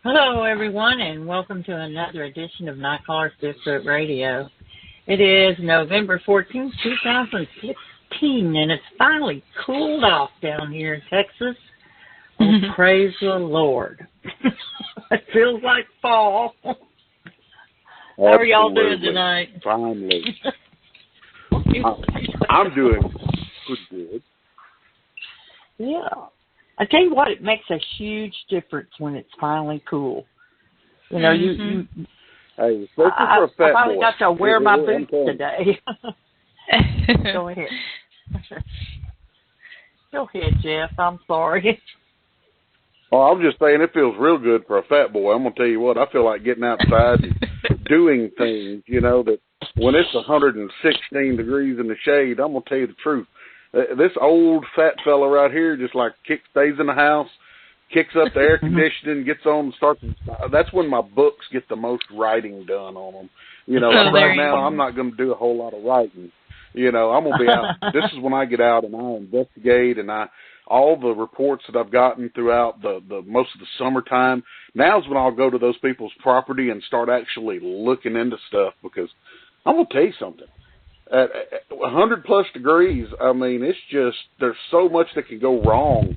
Hello, everyone, and welcome to another edition of Nite Bigfoot Radio. It is November 14th, 2016, and it's finally cooled off down here in Texas. Oh, praise the Lord. It feels like fall. How are y'all doing tonight? Finally. I'm doing pretty good. Yeah. I tell you what, it makes a huge difference when it's finally cool. You know, Hey, especially for a fat boy. I finally got to wear my boots today. Go ahead. Go ahead, Jeff. I'm sorry. Well, I'm just saying it feels real good for a fat boy. I'm going to tell you what, I feel like getting outside and doing things, you know, that when it's 116 degrees in the shade, I'm going to tell you the truth. This old fat fella right here just like stays in the house, kicks up the air conditioning, gets on, starts. That's when my books get the most writing done on them. You know, right now I'm not going to do a whole lot of writing. You know, I'm going to be out. This is when I get out and I investigate and all the reports that I've gotten throughout the most of the summertime. Now's when I'll go to those people's property and start actually looking into stuff, because I'm going to tell you something. At 100 plus degrees, I mean, it's just, there's so much that can go wrong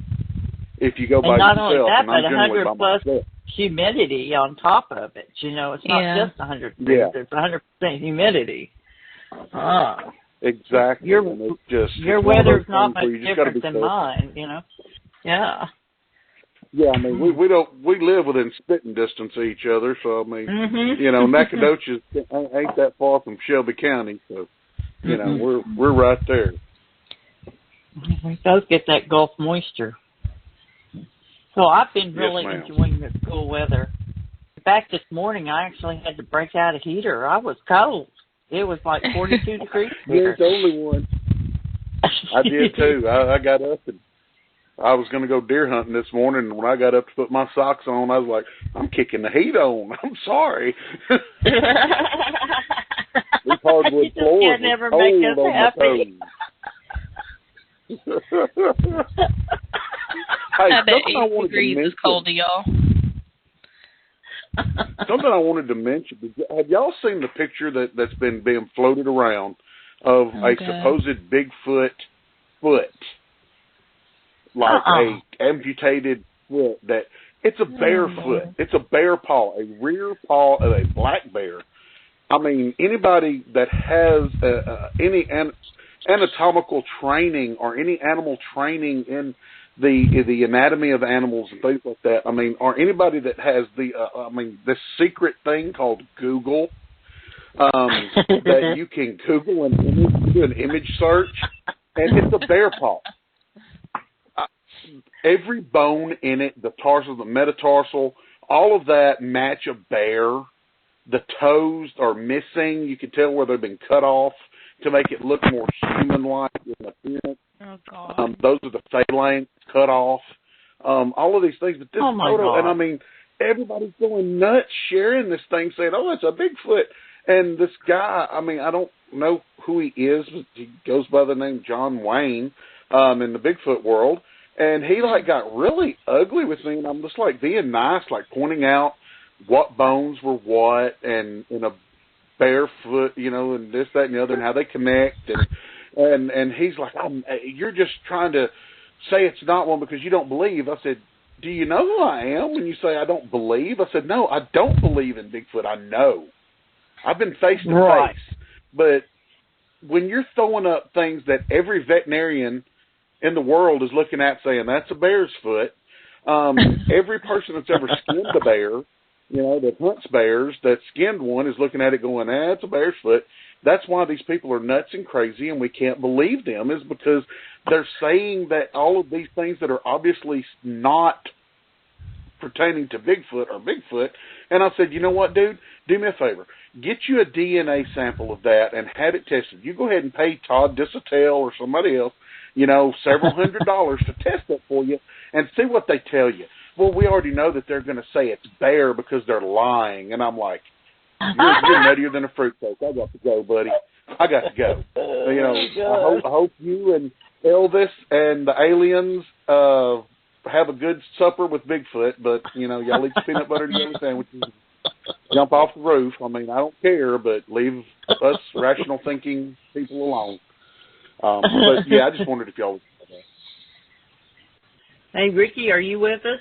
if you go by yourself. And not only that, but 100 plus humidity on top of it. You know, it's not just 100 degrees, it's 100% humidity. Exactly. Your weather's not much different than mine, you know. Yeah. Yeah, I mean, we live within spitting distance of each other, so I mean, you know, Nacogdoches ain't that far from Shelby County, so you know, we're right there. We both get that Gulf moisture. So I've been really enjoying this cool weather. In fact, this morning I actually had to break out a heater. I was cold. It was like 42 degrees. You're the only one. I did too. I got up and I was going to go deer hunting this morning, and when I got up to put my socks on, I was like, I'm kicking the heat on. I'm sorry. These hardwood floors never are cold make us on happy. my toes. Hey, I bet 8 degrees is cold to y'all. Something I wanted to mention. Have y'all seen the picture that's been being floated around of a supposed Bigfoot foot? Like a amputated foot. That it's a bear foot. It's a bear paw, a rear paw of a black bear. I mean, anybody that has any anatomical training or any animal training in the anatomy of animals and things like that, I mean, or anybody that has this secret thing called Google, that you can Google and do an image search, and it's a bear paw. Every bone in it, the tarsal, the metatarsal, all of that match a bear. The toes are missing. You can tell where they've been cut off to make it look more human-like in appearance. Oh, God. Those are the phalanx cut off. All of these things. But this photo, and I mean, everybody's going nuts sharing this thing, saying, oh, it's a Bigfoot. And this guy, I mean, I don't know who he is, but he goes by the name John Wayne in the Bigfoot world. And he, like, got really ugly with me, and I'm just, like, being nice, like, pointing out what bones were what, and in a barefoot, you know, and this, that, and the other, and how they connect, and he's like, you're just trying to say it's not one because you don't believe. I said, do you know who I am when you say I don't believe? I said, no, I don't believe in Bigfoot. I know. I've been face to face. But when you're throwing up things that every veterinarian in the world is looking at saying that's a bear's foot, every person that's ever skinned a bear, you know, that hunts bears, that skinned one, is looking at it going, it's a bear's foot. That's why these people are nuts and crazy and we can't believe them, is because they're saying that all of these things that are obviously not pertaining to Bigfoot or Bigfoot. And I said, you know what, dude? Do me a favor. Get you a DNA sample of that and have it tested. You go ahead and pay Todd Dissatel or somebody else, you know, several $100s to test it for you and see what they tell you. Well, we already know that they're going to say it's bear because they're lying. And I'm like, you're nuttier than a fruitcake. I got to go, buddy. I got to go. You know, I hope you and Elvis and the aliens have a good supper with Bigfoot, but, you know, y'all eat peanut butter and jelly sandwiches, jump off the roof. I mean, I don't care, but leave us rational thinking people alone. But, yeah, I just wondered if y'all would. Hey, Ricky, are you with us?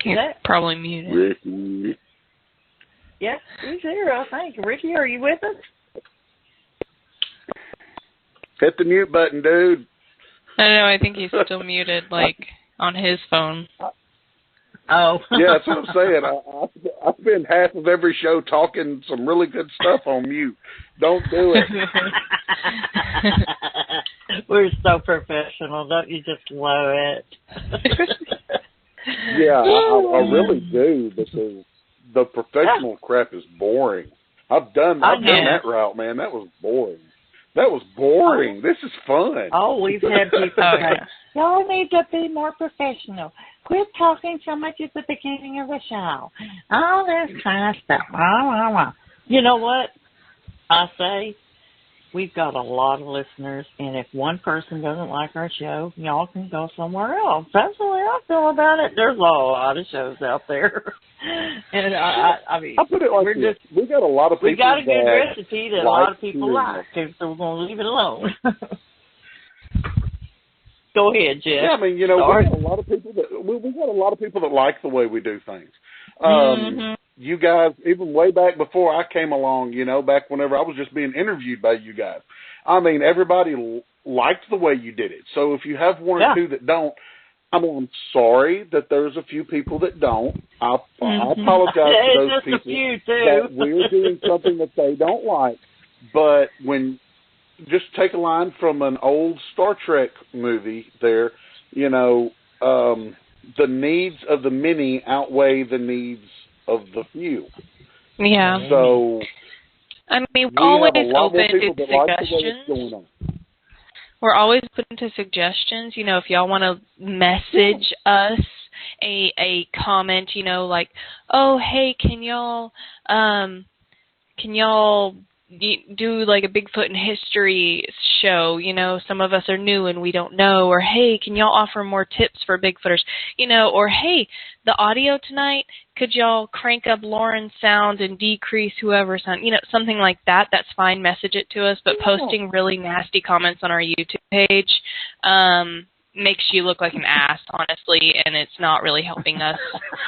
You're probably muted. Ricky. Yeah, he's here, I think. Ricky, are you with us? Hit the mute button, dude. No, I think he's still muted, like, on his phone. Oh. Yeah, that's what I'm saying. I spend half of every show talking some really good stuff on mute. Don't do it. We're so professional. Don't you just love it? Yeah, I really do, because the professional crap is boring. I've done that route, man. That was boring. This is fun. Oh, we've had people say, y'all need to be more professional. Quit talking so much at the beginning of the show. All this kind of stuff. You know what? I say we've got a lot of listeners, and if one person doesn't like our show, y'all can go somewhere else. That's the way I feel about it. There's a lot of shows out there. And I mean, I'll put it like this. We got a lot of people. We got a good recipe that a lot of people like, so we're going to leave it alone. Go ahead, Jeff. Yeah, I mean, you know, we got a lot of people that like the way we do things. You guys, even way back before I came along, you know, back whenever I was just being interviewed by you guys, I mean, everybody liked the way you did it. So if you have one or two that don't, I'm sorry that there's a few people that don't. I apologize to those people that we're doing something that they don't like. But just take a line from an old Star Trek movie there, you know, the needs of the many outweigh the needs of the few. Yeah. So, I mean, we're always open to suggestions. We're always open to suggestions. You know, if y'all want to message us a comment, you know, like, oh, hey, can y'all do like a Bigfoot in history show? You know, some of us are new and we don't know. Or, hey, can y'all offer more tips for Bigfooters? You know, or, hey, the audio tonight, could y'all crank up Lauren's sound and decrease whoever's sound? You know, something like that. That's fine. Message it to us. But posting really nasty comments on our YouTube page makes you look like an ass, honestly, and it's not really helping us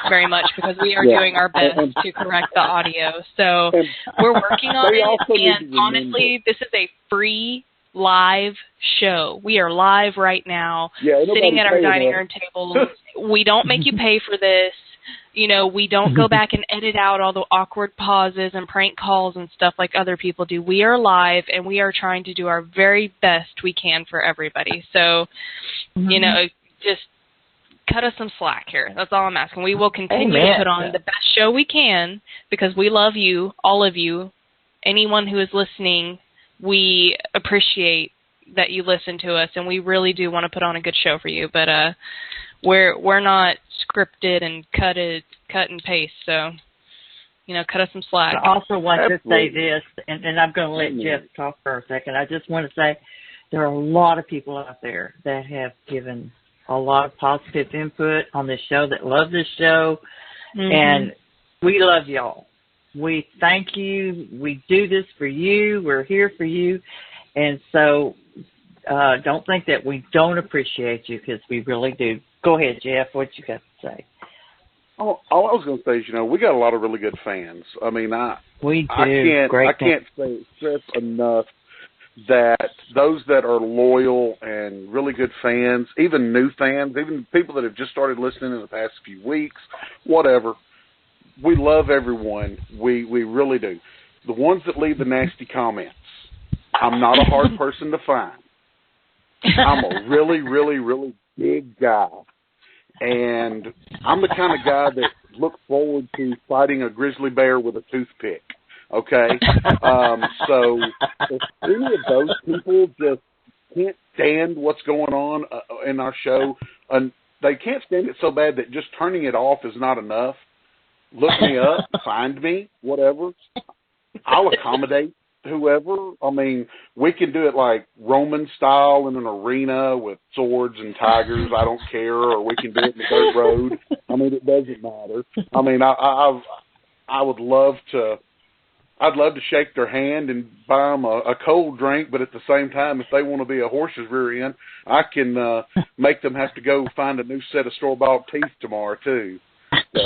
very much because we are doing our best to correct the audio. So we're working on it, and honestly, this is a free live show. We are live right now, sitting at our dining room tables. We don't make you pay for this. You know, we don't go back and edit out all the awkward pauses and prank calls and stuff like other people do. We are live, and we are trying to do our very best we can for everybody. So, you know, just cut us some slack here. That's all I'm asking. We will continue to put on the best show we can because we love you, all of you. Anyone who is listening, we appreciate that you listen to us, and we really do want to put on a good show for you. But we're not scripted and cut and paste, so, you know, cut us some slack. I also want to say this, and I'm going to let Jeff talk for a second. I just want to say there are a lot of people out there that have given a lot of positive input on this show, that love this show, and we love y'all. We thank you. We do this for you. We're here for you, and so don't think that we don't appreciate you, because we really do. Go ahead, Jeff. What you got to say? All I was going to say is, you know, we got a lot of really good fans. I mean, I can't stress enough that those that are loyal and really good fans, even new fans, even people that have just started listening in the past few weeks, whatever, we love everyone. We really do. The ones that leave the nasty comments, I'm not a hard person to find. I'm a really, really, really big guy. And I'm the kind of guy that looks forward to fighting a grizzly bear with a toothpick. Okay? So if any of those people just can't stand what's going on in our show, and they can't stand it so bad that just turning it off is not enough, look me up, find me, whatever. I'll accommodate. whoever. I mean, we can do it like Roman style in an arena with swords and tigers. I don't care. Or we can do it in the dirt road. I mean, it doesn't matter. I mean, I would love to. I'd love to shake their hand and buy them a cold drink, but at the same time, if they want to be a horse's rear end, I can make them have to go find a new set of store-bought teeth tomorrow, too. So,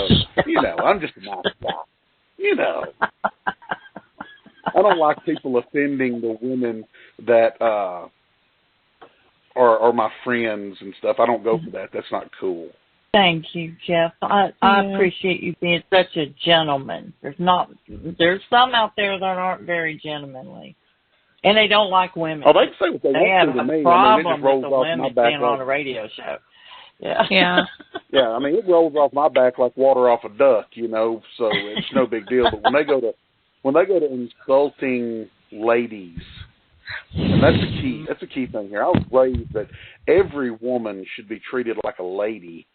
I'm just a nice guy. I don't like people offending the women that are my friends and stuff. I don't go for that. That's not cool. Thank you, Jeff. I appreciate you being such a gentleman. There's some out there that aren't very gentlemanly, and they don't like women. Oh, they can say what they want to me. They have a problem it just rolls with the off women my back being on a radio show. Yeah. Yeah, I mean, it rolls off my back like water off a duck, so it's no big deal. But when they go to insulting ladies, and that's a key thing here. I was raised that every woman should be treated like a lady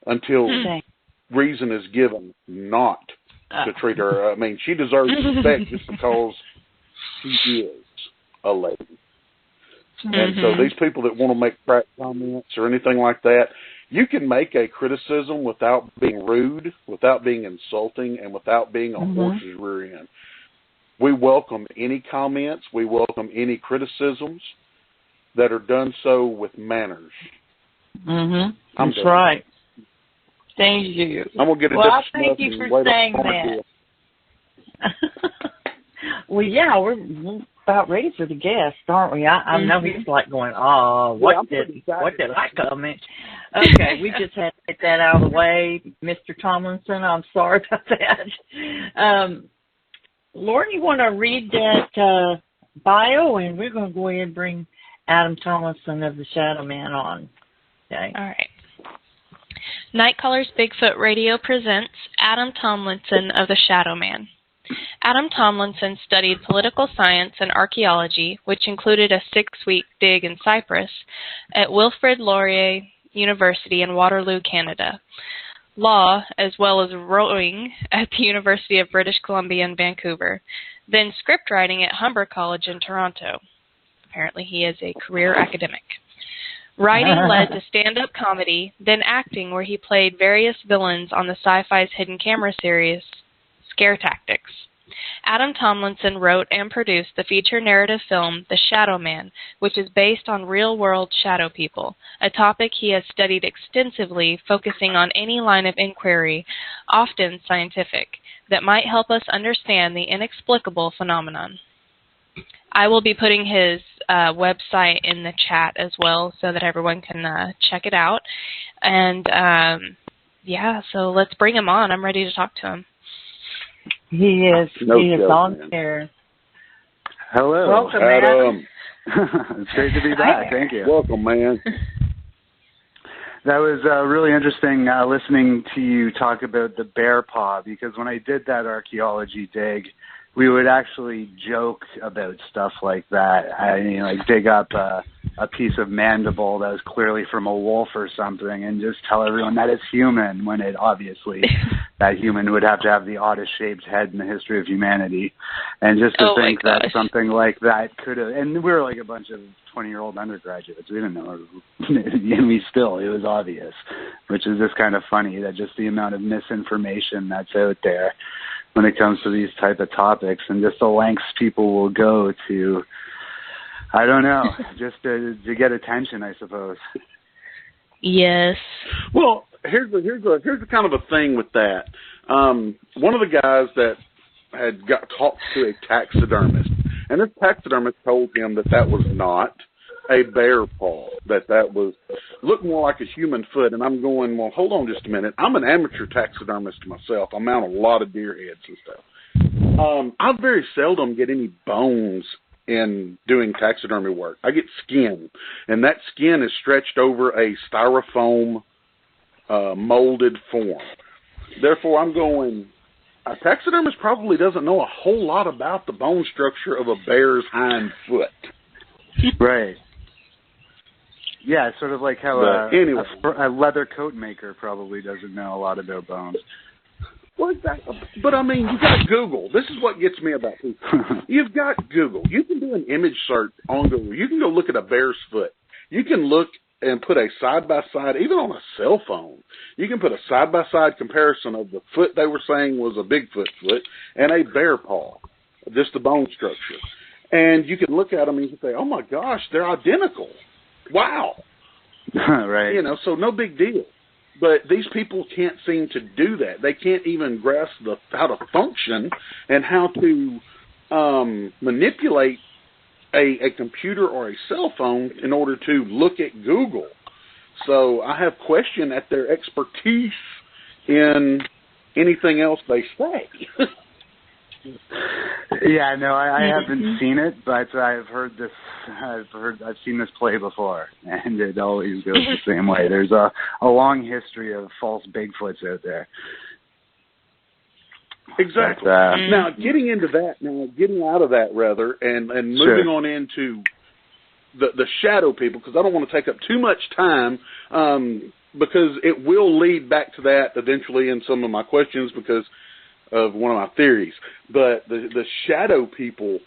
until reason is given not to treat her. I mean, she deserves respect just because she is a lady. And so these people that want to make crack comments or anything like that, you can make a criticism without being rude, without being insulting, and without being a horse's rear end. We welcome any comments. We welcome any criticisms that are done so with manners. That's right. Thank you. I'm going to get a well, thank you for saying that. Well, yeah, we're about ready for the guest, aren't we? I know he's like going, what did I comment? Okay, we just had to get that out of the way. Mr. Tomlinson, I'm sorry about that. Lauren, you want to read that bio, and we're going to go ahead and bring Adam Tomlinson of the Shadow Man on. Okay. All right. Night Callers Bigfoot Radio presents Adam Tomlinson of the Shadow Man. Adam Tomlinson studied political science and archaeology, which included a 6-week dig in Cyprus, at Wilfrid Laurier University in Waterloo, Canada. Law, as well as rowing at the University of British Columbia in Vancouver. Then script writing at Humber College in Toronto. Apparently he is a career academic. Writing led to stand-up comedy, then acting where he played various villains on the SyFy's hidden camera series, Scare Tactics. Adam Tomlinson wrote and produced the feature narrative film The Shadow Man, which is based on real-world shadow people, a topic he has studied extensively, focusing on any line of inquiry, often scientific, that might help us understand the inexplicable phenomenon. I will be putting his website in the chat as well so that everyone can check it out. And, so let's bring him on. I'm ready to talk to him. He is on there. Hello. Welcome, Adam. It's great to be back. Thank you. Welcome, man. That was really interesting listening to you talk about the bear paw, because when I did that archaeology dig, we would actually joke about stuff like that. Like dig up a piece of mandible that was clearly from a wolf or something and just tell everyone that it's human, when it obviously that human would have to have the oddest shaped head in the history of humanity. And just to think that something like that could have, and we were like a bunch of 20-year-old undergraduates. We didn't know, and it was obvious, which is just kind of funny that just the amount of misinformation that's out there when it comes to these type of topics, and just the lengths people will go to, I don't know, just to get attention, I suppose. Yes. Well, here's the kind of a thing with that. One of the guys that had got talked to a taxidermist, and this taxidermist told him that was not a bear paw, that was looked more like a human foot. And I'm going, well, hold on just a minute. I'm an amateur taxidermist myself. I mount a lot of deer heads and stuff. I very seldom get any bones in doing taxidermy work. I get skin, and that skin is stretched over a styrofoam molded form. Therefore, I'm going, a taxidermist probably doesn't know a whole lot about the bone structure of a bear's hind foot. Right. Yeah, sort of like how a leather coat maker probably doesn't know a lot about bones. Well, exactly. But, I mean, you've got Google. This is what gets me about people. You've got Google. You can do an image search on Google. You can go look at a bear's foot. You can look and put a side-by-side, even on a cell phone, you can put a side-by-side comparison of the foot they were saying was a Bigfoot foot and a bear paw, just the bone structure. And you can look at them and you can say, oh, my gosh, they're identical. Wow. Right. You know, so no big deal. But these people can't seem to do that. They can't even grasp how to function and how to manipulate a computer or a cell phone in order to look at Google. So I have question at their expertise in anything else they say. Yeah, no, I haven't seen it, but I've seen this play before, and it always goes the same way. There's a long history of false Bigfoots out there. Exactly. But, now, getting out of that, rather, and moving on into the shadow people, because I don't want to take up too much time, because it will lead back to that eventually in some of my questions because of one of my theories. But the shadow people,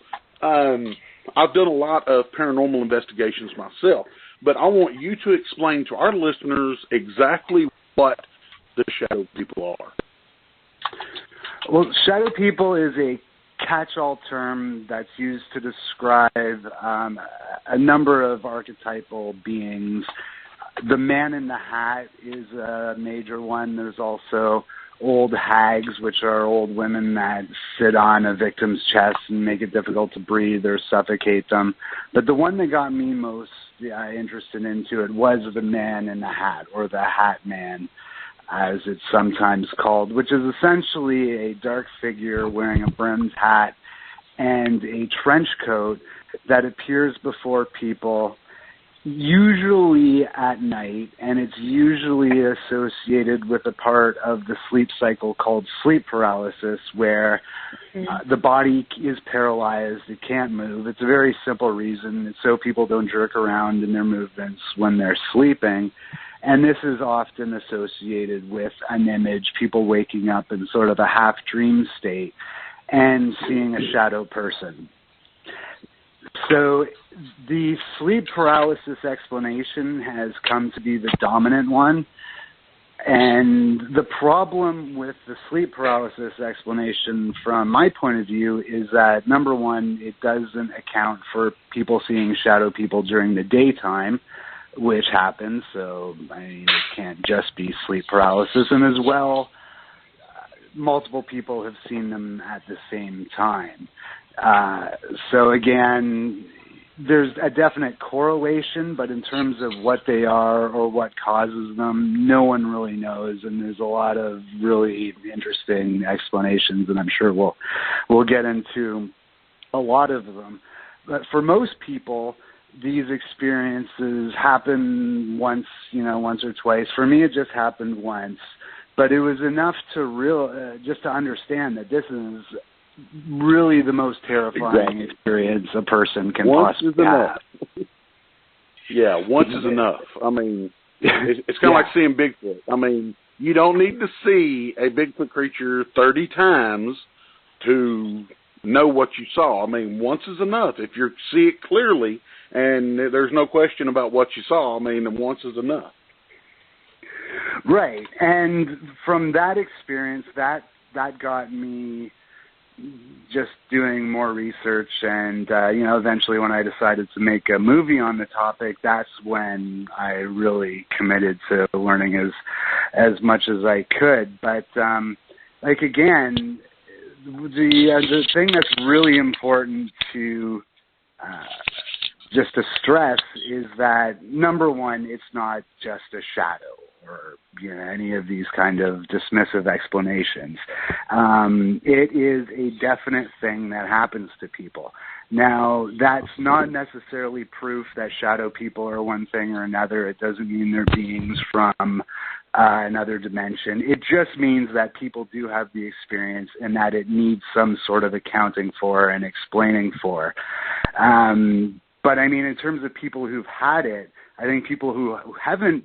I've done a lot of paranormal investigations myself, but I want you to explain to our listeners exactly what the shadow people are. Well, shadow people is a catch-all term that's used to describe a number of archetypal beings. The man in the hat is a major one. There's also old hags, which are old women that sit on a victim's chest and make it difficult to breathe or suffocate them. But the one that got me most interested into it was the man in the hat, or the hat man, as it's sometimes called, which is essentially a dark figure wearing a brimmed hat and a trench coat that appears before people, usually at night, and it's usually associated with a part of the sleep cycle called sleep paralysis, where the body is paralyzed, it can't move. It's a very simple reason. It's so people don't jerk around in their movements when they're sleeping. And this is often associated with an image, people waking up in sort of a half-dream state and seeing a shadow person. So the sleep paralysis explanation has come to be the dominant one. And the problem with the sleep paralysis explanation from my point of view is that, number one, it doesn't account for people seeing shadow people during the daytime, which happens. So, I mean, it can't just be sleep paralysis. And as well, multiple people have seen them at the same time. So, again, there's a definite correlation, but in terms of what they are or what causes them, no one really knows. And there's a lot of really interesting explanations, and I'm sure we'll get into a lot of them. But for most people, these experiences happen once or twice. For me, it just happened once, but it was enough to just to understand that this is really the most terrifying experience a person can possibly have. Yeah, once is enough. I mean, it's kind of like seeing Bigfoot. I mean, you don't need to see a Bigfoot creature 30 times to know what you saw. I mean, once is enough. If you see it clearly and there's no question about what you saw, I mean, once is enough. Right. And from that experience, that got me just doing more research, and eventually when I decided to make a movie on the topic, that's when I really committed to learning as much as I could. But again, the thing that's really important to just to stress is that, number one, it's not just a shadow or any of these kind of dismissive explanations. It is a definite thing that happens to people. Now, that's not necessarily proof that shadow people are one thing or another. It doesn't mean they're beings from another dimension. It just means that people do have the experience and that it needs some sort of accounting for and explaining for. But I mean, in terms of people who've had it, I think people who haven't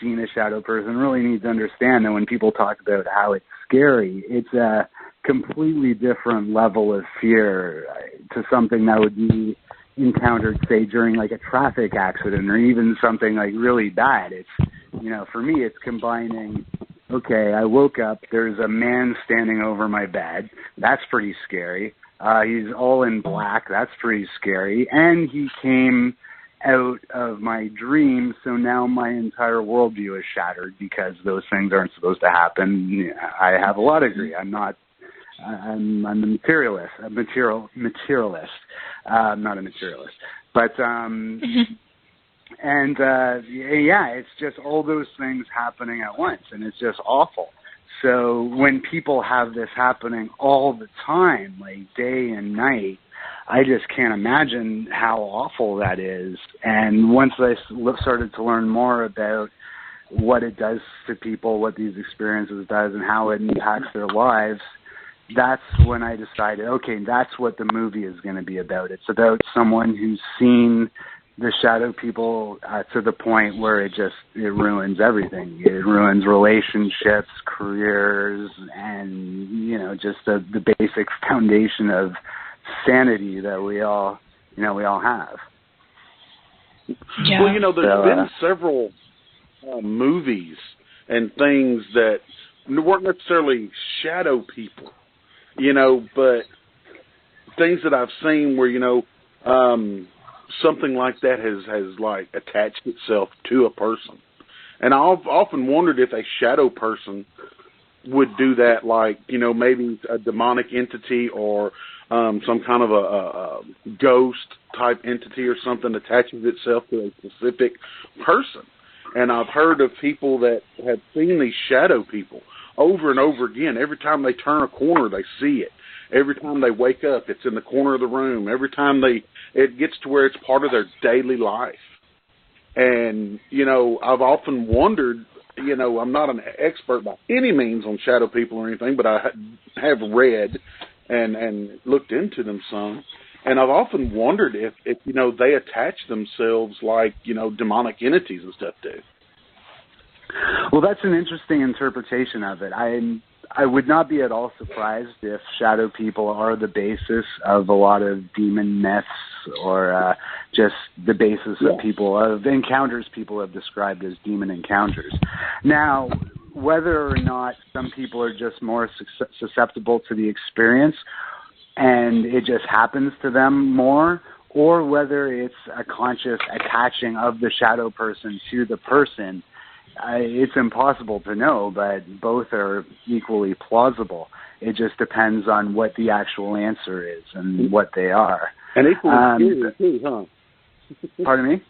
seen a shadow person really need to understand that when people talk about how it's scary, it's a completely different level of fear to something that would be encountered, say, during like a traffic accident or even something like really bad. It's, you know, for me, it's combining, okay, I woke up, there's a man standing over my bed. That's pretty scary. He's all in black. That's pretty scary. And he came out of my dream, so now my entire worldview is shattered because those things aren't supposed to happen. I have a law degree. I'm a materialist, not a materialist. But, and, yeah, it's just all those things happening at once, and it's just awful. So when people have this happening all the time, like day and night, I just can't imagine how awful that is. And once I started to learn more about what it does to people, what these experiences does, and how it impacts their lives, that's when I decided, okay, that's what the movie is going to be about. It's about someone who's seen the shadow people to the point where it ruins everything. It ruins relationships, careers, and, you know, just the basic foundation of sanity that we all have. Yeah. Well, you know, there's been several movies and things that weren't necessarily shadow people, you know, but things that I've seen where, you know, something like that has like attached itself to a person. And I've often wondered if a shadow person would do that, like, you know, maybe a demonic entity or some kind of a ghost type entity or something attaches itself to a specific person. And I've heard of people that have seen these shadow people over and over again. Every time they turn a corner, they see it. Every time they wake up, it's in the corner of the room. Every time it gets to where it's part of their daily life. And, you know, I've often wondered, you know, I'm not an expert by any means on shadow people or anything, but I have read and looked into them some. And I've often wondered if, you know, they attach themselves like, you know, demonic entities and stuff do. Well, that's an interesting interpretation of it. I would not be at all surprised if shadow people are the basis of a lot of demon myths or just the basis of encounters people have described as demon encounters. Now, whether or not some people are just more susceptible to the experience and it just happens to them more, or whether it's a conscious attaching of the shadow person to the person, it's impossible to know, but both are equally plausible. It just depends on what the actual answer is and what they are. And equally scary, too, huh? Pardon me?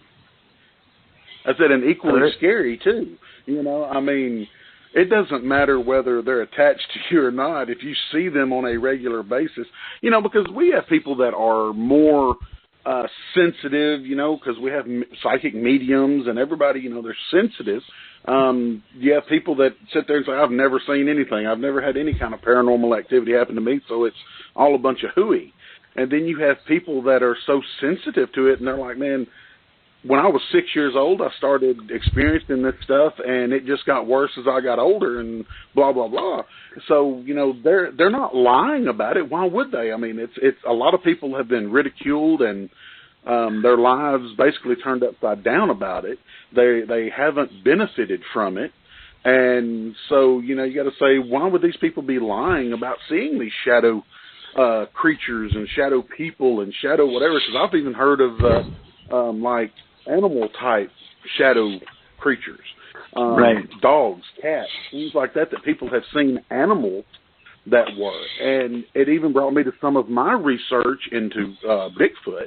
I said, and equally scary, too. You know, I mean, it doesn't matter whether they're attached to you or not if you see them on a regular basis. You know, because we have people that are more sensitive, you know, because we have psychic mediums and everybody, you know, they're sensitive. You have people that sit there and say, I've never seen anything. I've never had any kind of paranormal activity happen to me, so it's all a bunch of hooey. And then you have people that are so sensitive to it, and they're like, man, when I was 6 years old, I started experiencing this stuff, and it just got worse as I got older, and blah, blah, blah. So, you know, they're not lying about it. Why would they? I mean, it's a lot of people have been ridiculed, and their lives basically turned upside down about it. They haven't benefited from it. And so, you know, you got to say, why would these people be lying about seeing these shadow creatures and shadow people and shadow whatever? Because I've even heard of, like, animal-type shadow creatures. Right. Dogs, cats, things like that people have seen animals that were. And it even brought me to some of my research into Bigfoot,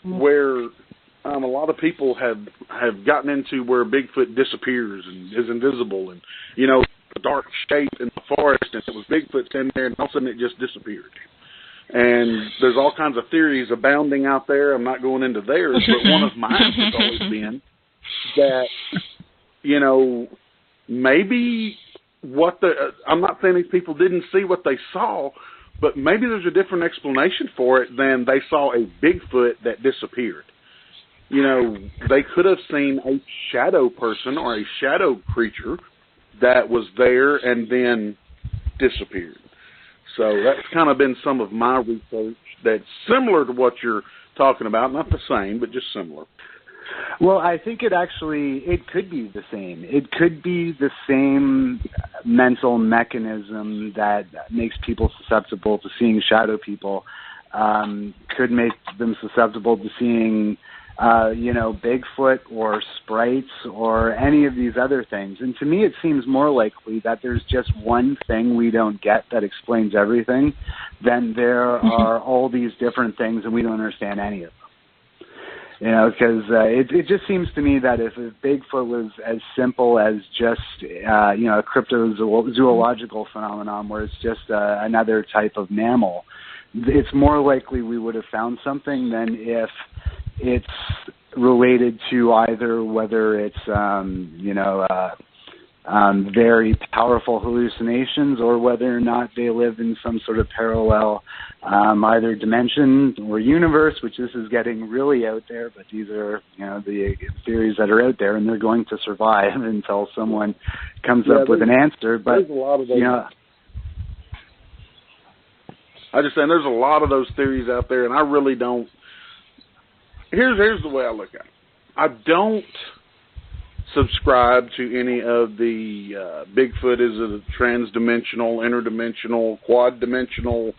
where a lot of people have gotten into where Bigfoot disappears and is invisible and, you know, a dark shape in the forest, and it was Bigfoot standing there, and all of a sudden it just disappeared. And there's all kinds of theories abounding out there. I'm not going into theirs, but one of mine has always been that, you know, maybe I'm not saying these people didn't see what they saw, but maybe there's a different explanation for it than they saw a Bigfoot that disappeared. you know, they could have seen a shadow person or a shadow creature that was there and then disappeared. So that's kind of been some of my research that's similar to what you're talking about. Not the same, but just similar. Well, I think it could be the same. It could be the same mental mechanism that makes people susceptible to seeing shadow people, could make them susceptible to seeing, Bigfoot or sprites or any of these other things. And to me, it seems more likely that there's just one thing we don't get that explains everything than there are all these different things and we don't understand any of them. You know, because it just seems to me that if Bigfoot was as simple as just, a cryptozoological phenomenon where it's just another type of mammal, it's more likely we would have found something than if it's related to either whether it's, very powerful hallucinations or whether or not they live in some sort of parallel either dimension or universe, which this is getting really out there, but these are, the theories that are out there, and they're going to survive until someone comes up with an answer. But, there's a lot of those. I just saying there's a lot of those theories out there, and I really don't. Here's the way I look at it. I don't subscribe to any of the Bigfoot is a trans-dimensional, interdimensional, quad-dimensional,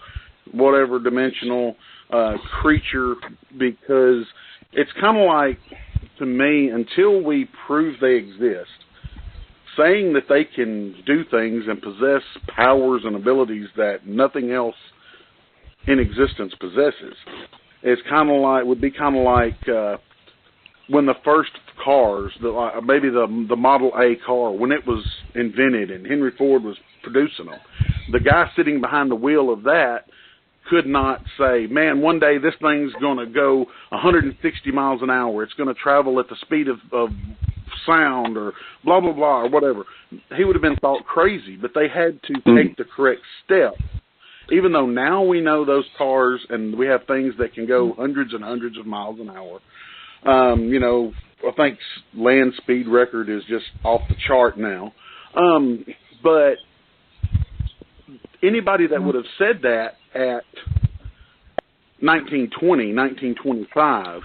whatever dimensional creature, because it's kind of like, to me, until we prove they exist, saying that they can do things and possess powers and abilities that nothing else in existence possesses, would be kind of like when the first cars, maybe the Model A car, when it was invented and Henry Ford was producing them, the guy sitting behind the wheel of that could not say, man, one day this thing's going to go 160 miles an hour. It's going to travel at the speed of sound or blah, blah, blah, or whatever. He would have been thought crazy, but they had to take the correct step. Even though now we know those cars and we have things that can go hundreds and hundreds of miles an hour. I think land speed record is just off the chart now. But anybody that would have said that at 1920, 1925,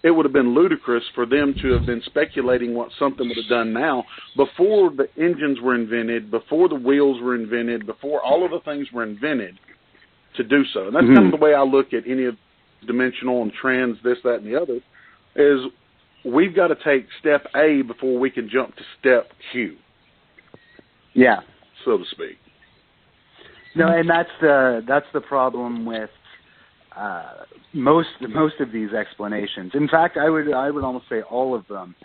it would have been ludicrous for them to have been speculating what something would have done now before the engines were invented, before the wheels were invented, before all of the things were invented to do so. And that's kind of the way I look at any of dimensional and trans, this, that, and the other, is we've got to take step A before we can jump to step Q. Yeah. So to speak. No, and that's the problem with most of these explanations. In fact, I would almost say all of them.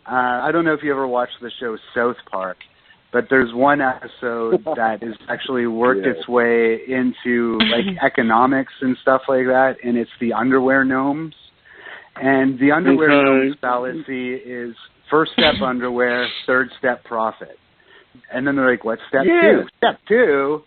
I don't know if you ever watched the show South Park, but there's one episode that has actually worked its way into like economics and stuff like that, and it's the underwear gnomes. And the underwear gnomes fallacy is first step underwear, third step profit. And then they're like, what's step two? Step two?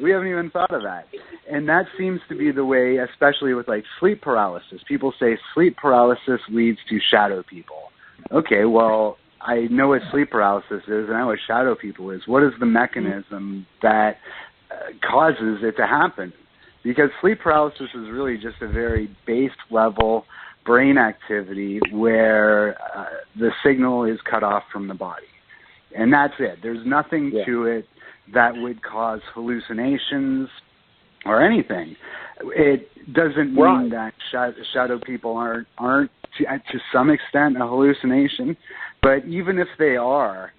We haven't even thought of that. And that seems to be the way, especially with like sleep paralysis. People say sleep paralysis leads to shadow people. Okay, well, I know what sleep paralysis is, and I know what shadow people is. What is the mechanism that causes it to happen? Because sleep paralysis is really just a very base level brain activity where the signal is cut off from the body. And that's it. There's nothing to it that would cause hallucinations or anything. It doesn't mean that shadow people aren't to some extent a hallucination, but even if they are,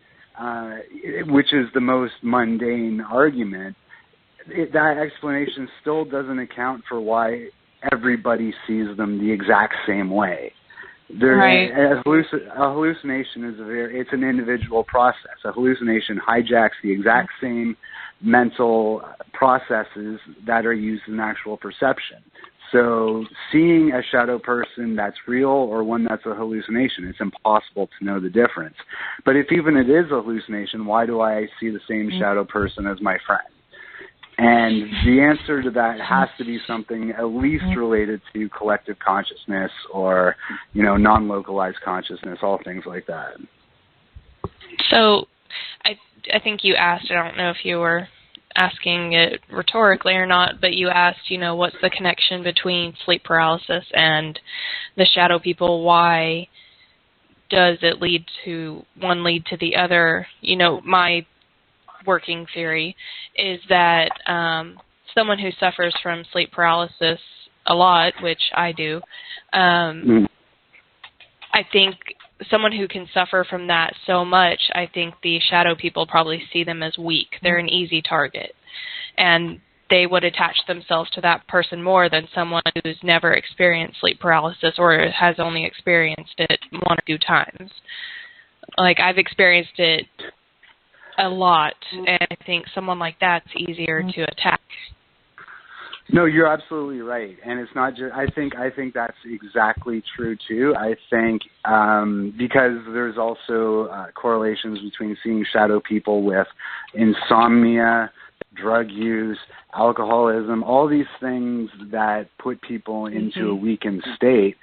which is the most mundane argument, that explanation still doesn't account for why everybody sees them the exact same way. A hallucination is it's an individual process. A hallucination hijacks the exact same mental processes that are used in actual perception. So seeing a shadow person that's real or one that's a hallucination, it's impossible to know the difference. But if even it is a hallucination, why do I see the same shadow person as my friend? And the answer to that has to be something at least related to collective consciousness or, non-localized consciousness, all things like that. So I think you asked, I don't know if you were asking it rhetorically or not, but you asked, what's the connection between sleep paralysis and the shadow people? Why does it lead to the other? My working theory is that someone who suffers from sleep paralysis a lot, which I do, I think someone who can suffer from that so much, I think the shadow people probably see them as weak. They're an easy target. And they would attach themselves to that person more than someone who's never experienced sleep paralysis or has only experienced it 1 or 2 times. Like, I've experienced it a lot, and I think someone like that's easier to attack. No, you're absolutely right, and it's not just. I think that's exactly true too. I think because there's also correlations between seeing shadow people with insomnia, drug use, alcoholism, all these things that put people into a weakened state.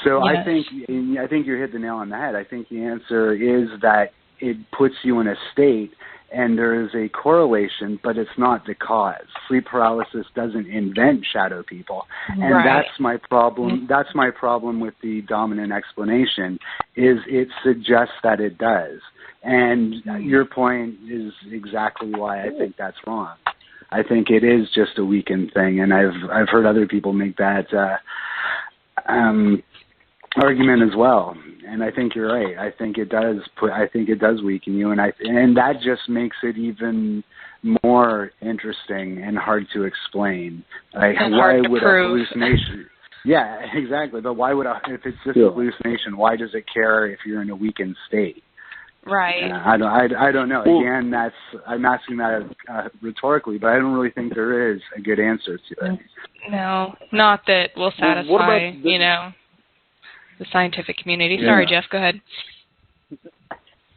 So yes. I think you hit the nail on the head. I think the answer is that it puts you in a state. And there is a correlation, but it's not the cause. Sleep paralysis doesn't invent shadow people. And that's my problem. That's my problem with the dominant explanation, is it suggests that it does. And your point is exactly why I think that's wrong. I think it is just a weakened thing, and I've heard other people make that argument as well. And I think you're right. I think it does weaken you, and that just makes it even more interesting and hard to explain. Like, why would a hallucination? Yeah, exactly. But why would if it's just a hallucination? Why does it care if you're in a weakened state? Right. I don't know. Again, I'm asking that rhetorically, but I don't really think there is a good answer to it. No, not that will satisfy the scientific community. Sorry, Jeff, go ahead.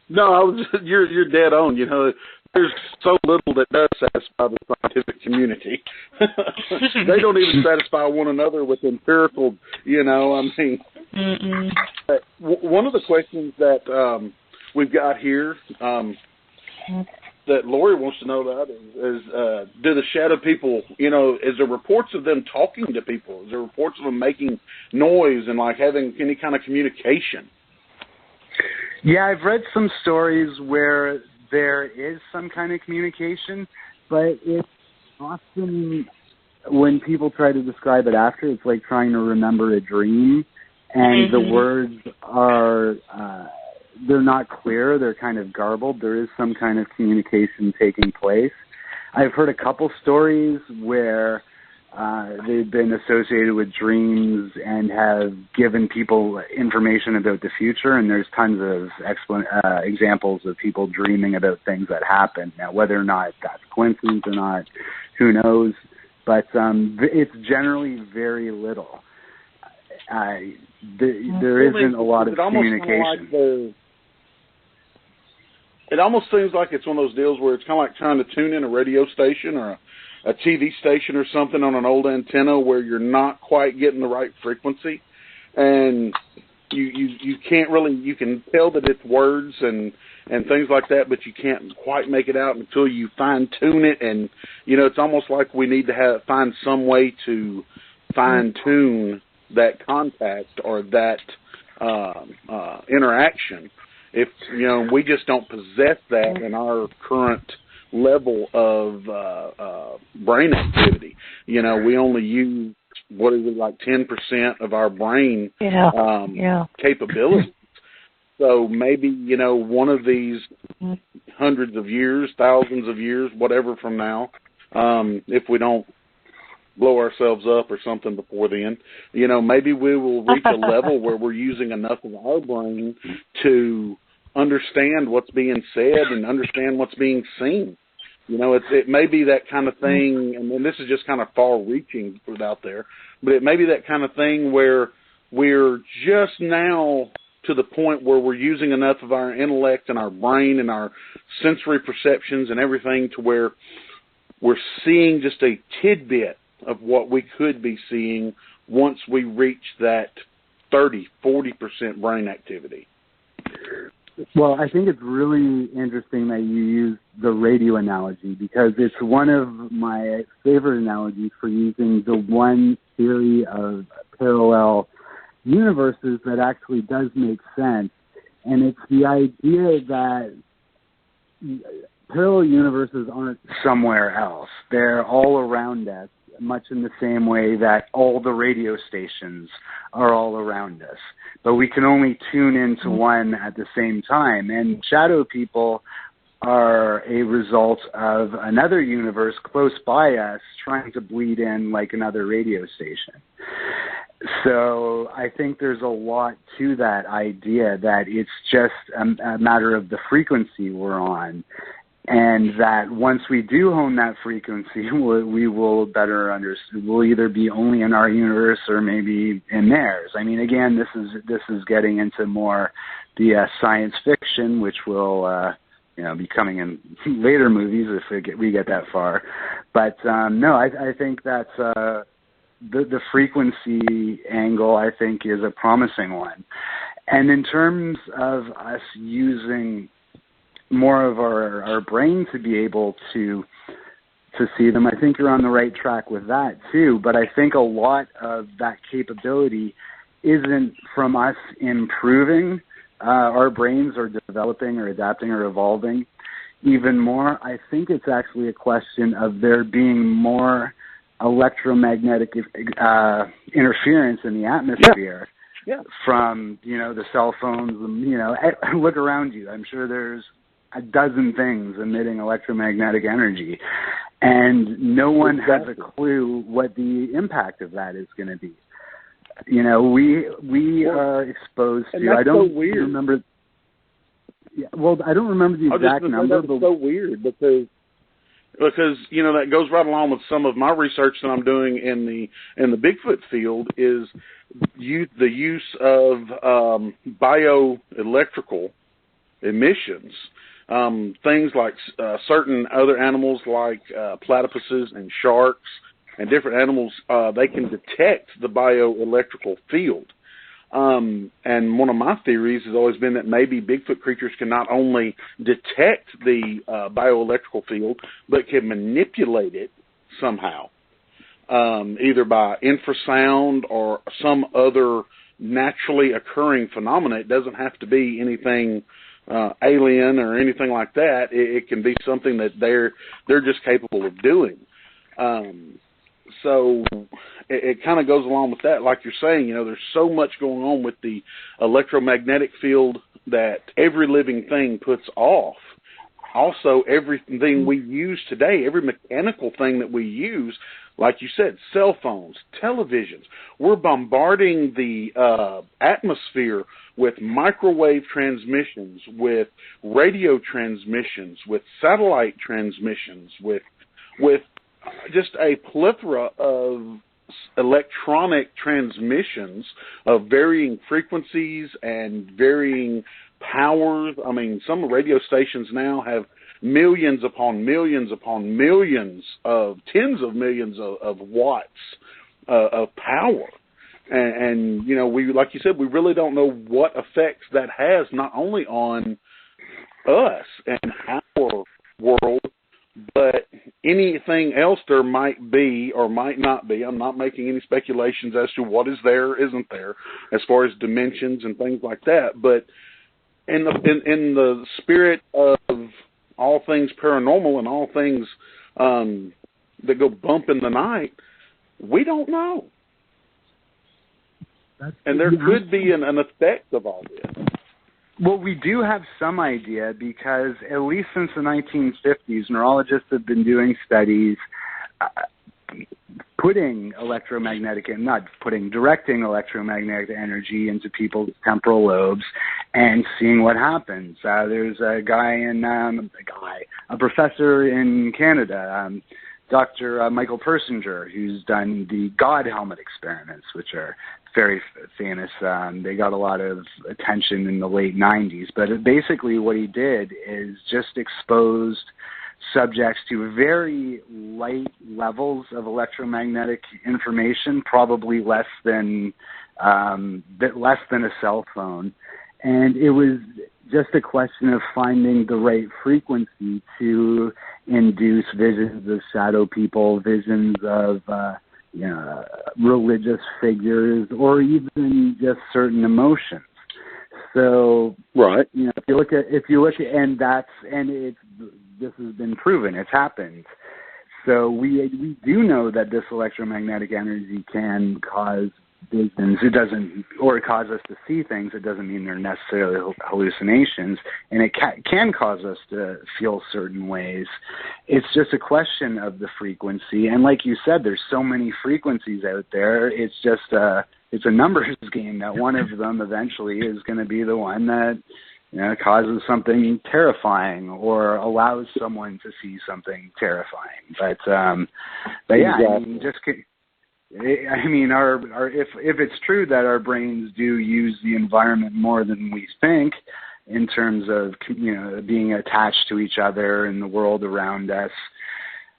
No, you're dead on. There's so little that does satisfy the scientific community. They don't even satisfy one another with empirical, One of the questions that we've got here that Lori wants to know about is do the shadow people, is there reports of them talking to people? Is there reports of them making noise and like having any kind of communication? Yeah, I've read some stories where there is some kind of communication, but it's often when people try to describe it after, it's like trying to remember a dream, and the words are they're not clear. They're kind of garbled. There is some kind of communication taking place. I've heard a couple stories where they've been associated with dreams and have given people information about the future, and there's tons of examples of people dreaming about things that happen. Now, whether or not that's coincidence or not, who knows? But it's generally very little. There isn't a lot of communication. It almost seems like it's one of those deals where it's kind of like trying to tune in a radio station or a TV station or something on an old antenna where you're not quite getting the right frequency, and you can't really, you can tell that it's words and things like that, but you can't quite make it out until you fine tune it. And it's almost like we need to find some way to fine tune that contact or that interaction. If we just don't possess that in our current level of brain activity. We only use, what is it, like 10% of our brain capabilities. So maybe, one of these hundreds of years, thousands of years, whatever from now, if we don't blow ourselves up or something before then, maybe we will reach a level where we're using enough of our brain to understand what's being said and understand what's being seen. It may be that kind of thing, and this is just kind of far-reaching out there, but it may be that kind of thing where we're just now to the point where we're using enough of our intellect and our brain and our sensory perceptions and everything to where we're seeing just a tidbit of what we could be seeing once we reach that 30-40% brain activity. Well, I think it's really interesting that you use the radio analogy, because it's one of my favorite analogies for using the one theory of parallel universes that actually does make sense. And it's the idea that parallel universes aren't somewhere else. They're all around us, much in the same way that all the radio stations are all around us. But we can only tune into one at the same time. And shadow people are a result of another universe close by us trying to bleed in like another radio station. So I think there's a lot to that idea that it's just a matter of the frequency we're on. And that once we do hone that frequency, we will better understand. We'll either be only in our universe or maybe in theirs. I mean, again, this is getting into more the science fiction, which will be coming in later movies if we get that far. But no, I think that's the frequency angle. I think is a promising one. And in terms of us using more of our brain to be able to see them, I think you're on the right track with that too. But I think a lot of that capability isn't from us improving our brains or developing or adapting or evolving even more. I think it's actually a question of there being more electromagnetic interference in the atmosphere. Yeah. From, the cell phones, look around you. I'm sure there's a dozen things emitting electromagnetic energy, and no one has a clue what the impact of that is going to be. We are exposed to. I don't remember. Yeah, well, I don't remember the exact number. That's so weird because that goes right along with some of my research that I'm doing in the Bigfoot field is the use of bioelectrical emissions. Things like certain other animals like platypuses and sharks and different animals, they can detect the bioelectrical field. And one of my theories has always been that maybe Bigfoot creatures can not only detect the bioelectrical field, but can manipulate it somehow, either by infrasound or some other naturally occurring phenomena. It doesn't have to be anything alien or anything like that. It can be something that they're just capable of doing. So it kind of goes along with that. Like you're saying, there's so much going on with the electromagnetic field that every living thing puts off. Also, everything we use today, every mechanical thing that we use, like you said, cell phones, televisions, we're bombarding the atmosphere with microwave transmissions, with radio transmissions, with satellite transmissions, with just a plethora of electronic transmissions of varying frequencies and varying powers. I mean, some radio stations now have millions upon millions upon millions of tens of millions of watts of power. And we, like you said, we really don't know what effects that has, not only on us and our world, but anything else there might be or might not be. I'm not making any speculations as to what is there or isn't there as far as dimensions and things like that. But in the spirit of all things paranormal and all things that go bump in the night, we don't know. And there could be an effect of all this. Well, we do have some idea because at least since the 1950s, neurologists have been doing studies directing electromagnetic energy into people's temporal lobes and seeing what happens. There's a professor in Canada, Dr. Michael Persinger, who's done the God helmet experiments, which are very famous. They got a lot of attention in the late 90s. But basically what he did is just exposed subjects to very light levels of electromagnetic information, probably less than a cell phone. And it was just a question of finding the right frequency to induce visions of shadow people, visions of religious figures, or even just certain emotions. So, right, if you look at, this has been proven, it's happened. So we do know that this electromagnetic energy can cause visions. It cause us to see things. It doesn't mean they're necessarily hallucinations, and it can cause us to feel certain ways. It's just a question of the frequency, and like you said, there's so many frequencies out there. It's just it's a numbers game that one of them eventually is going to be the one that causes something terrifying or allows someone to see something terrifying. But yeah, if it's true that our brains do use the environment more than we think in terms of being attached to each other and the world around us,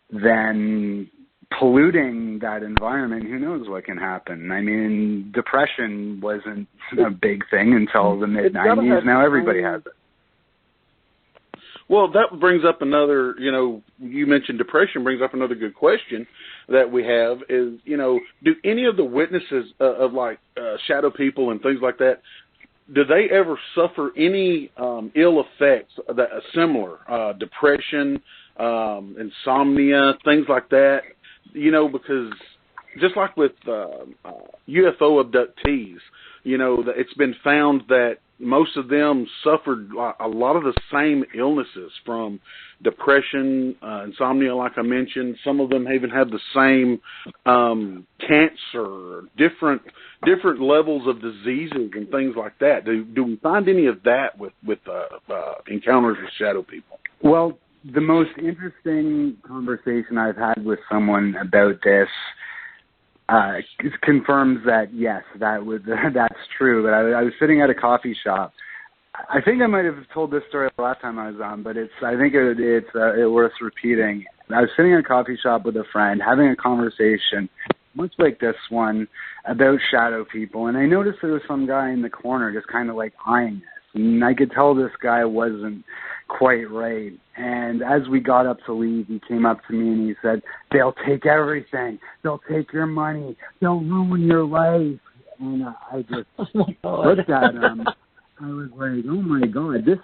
then polluting that environment, who knows what can happen. I mean, depression wasn't a big thing until the mid-90s. Now everybody has it. Well, that brings up another, you mentioned depression, brings up another good question that we have is, do any of the witnesses of shadow people and things like that, do they ever suffer any ill effects that are similar, depression, insomnia, things like that? Because just like with UFO abductees, it's been found that most of them suffered a lot of the same illnesses, from depression, insomnia, like I mentioned. Some of them even have the same cancer, different levels of diseases and things like that. Do we find any of that with encounters with shadow people? Well, the most interesting conversation I've had with someone about this confirms that, yes, that's true. But I was sitting at a coffee shop. I think I might have told this story the last time I was on, but I think it's worth repeating. I was sitting in a coffee shop with a friend having a conversation, much like this one, about shadow people, and I noticed there was some guy in the corner just kind of eyeing us, and I could tell this guy wasn't quite right. And as we got up to leave, he came up to me and he said, "They'll take everything. They'll take your money. They'll ruin your life." And I just looked at him. I was like, "Oh my God!" This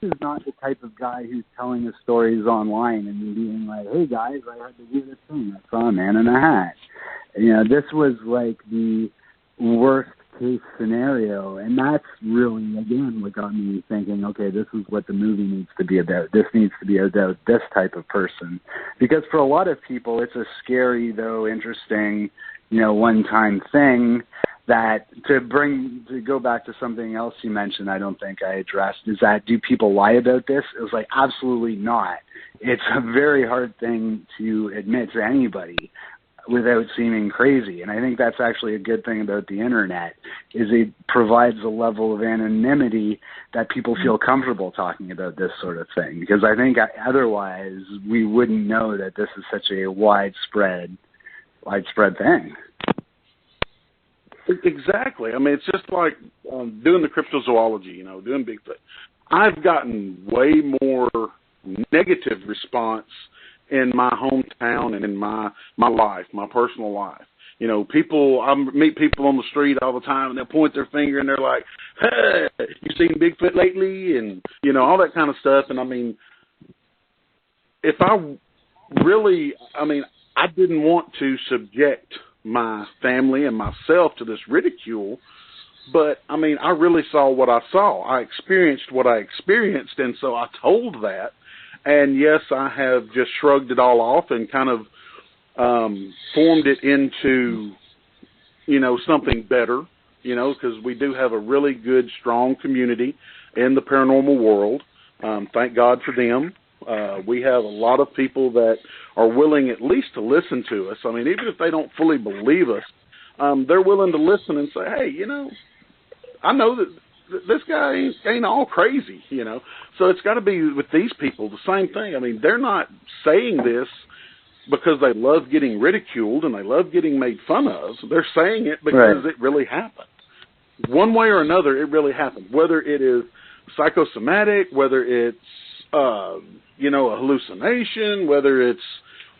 is not the type of guy who's telling us stories online and being like, "Hey guys, I had to do this thing. I saw a man in a hat." This was like the worst case scenario, and that's really, again, what got me thinking, okay, this is what the movie needs to be about. This needs to be about this type of person, because for a lot of people it's a scary, though interesting, one-time thing. That to go back to something else you mentioned, I don't think I addressed, is that, do people lie about this? It was absolutely not. It's a very hard thing to admit to anybody without seeming crazy. And I think that's actually a good thing about the internet, is it provides a level of anonymity that people feel comfortable talking about this sort of thing. Because I think otherwise we wouldn't know that this is such a widespread thing. Exactly. I mean, it's just like doing the cryptozoology, doing Bigfoot. I've gotten way more negative response in my hometown and in my life, my personal life. I meet people on the street all the time, and they'll point their finger and they're like, "Hey, you seen Bigfoot lately?" And, all that kind of stuff. And I mean, I didn't want to subject my family and myself to this ridicule, but I mean, I really saw what I saw. I experienced what I experienced, and so I told that. And yes, I have just shrugged it all off and kind of formed it into, something better, because we do have a really good, strong community in the paranormal world. Thank God for them. We have a lot of people that are willing at least to listen to us. I mean, even if they don't fully believe us, they're willing to listen and say, "Hey, I know that this guy ain't all crazy, you know. So it's got to be with these people the same thing. I mean, they're not saying this because they love getting ridiculed and they love getting made fun of. They're saying it because it really happened. One way or another, it really happened. Whether it is psychosomatic, whether it's, you know, a hallucination, whether it's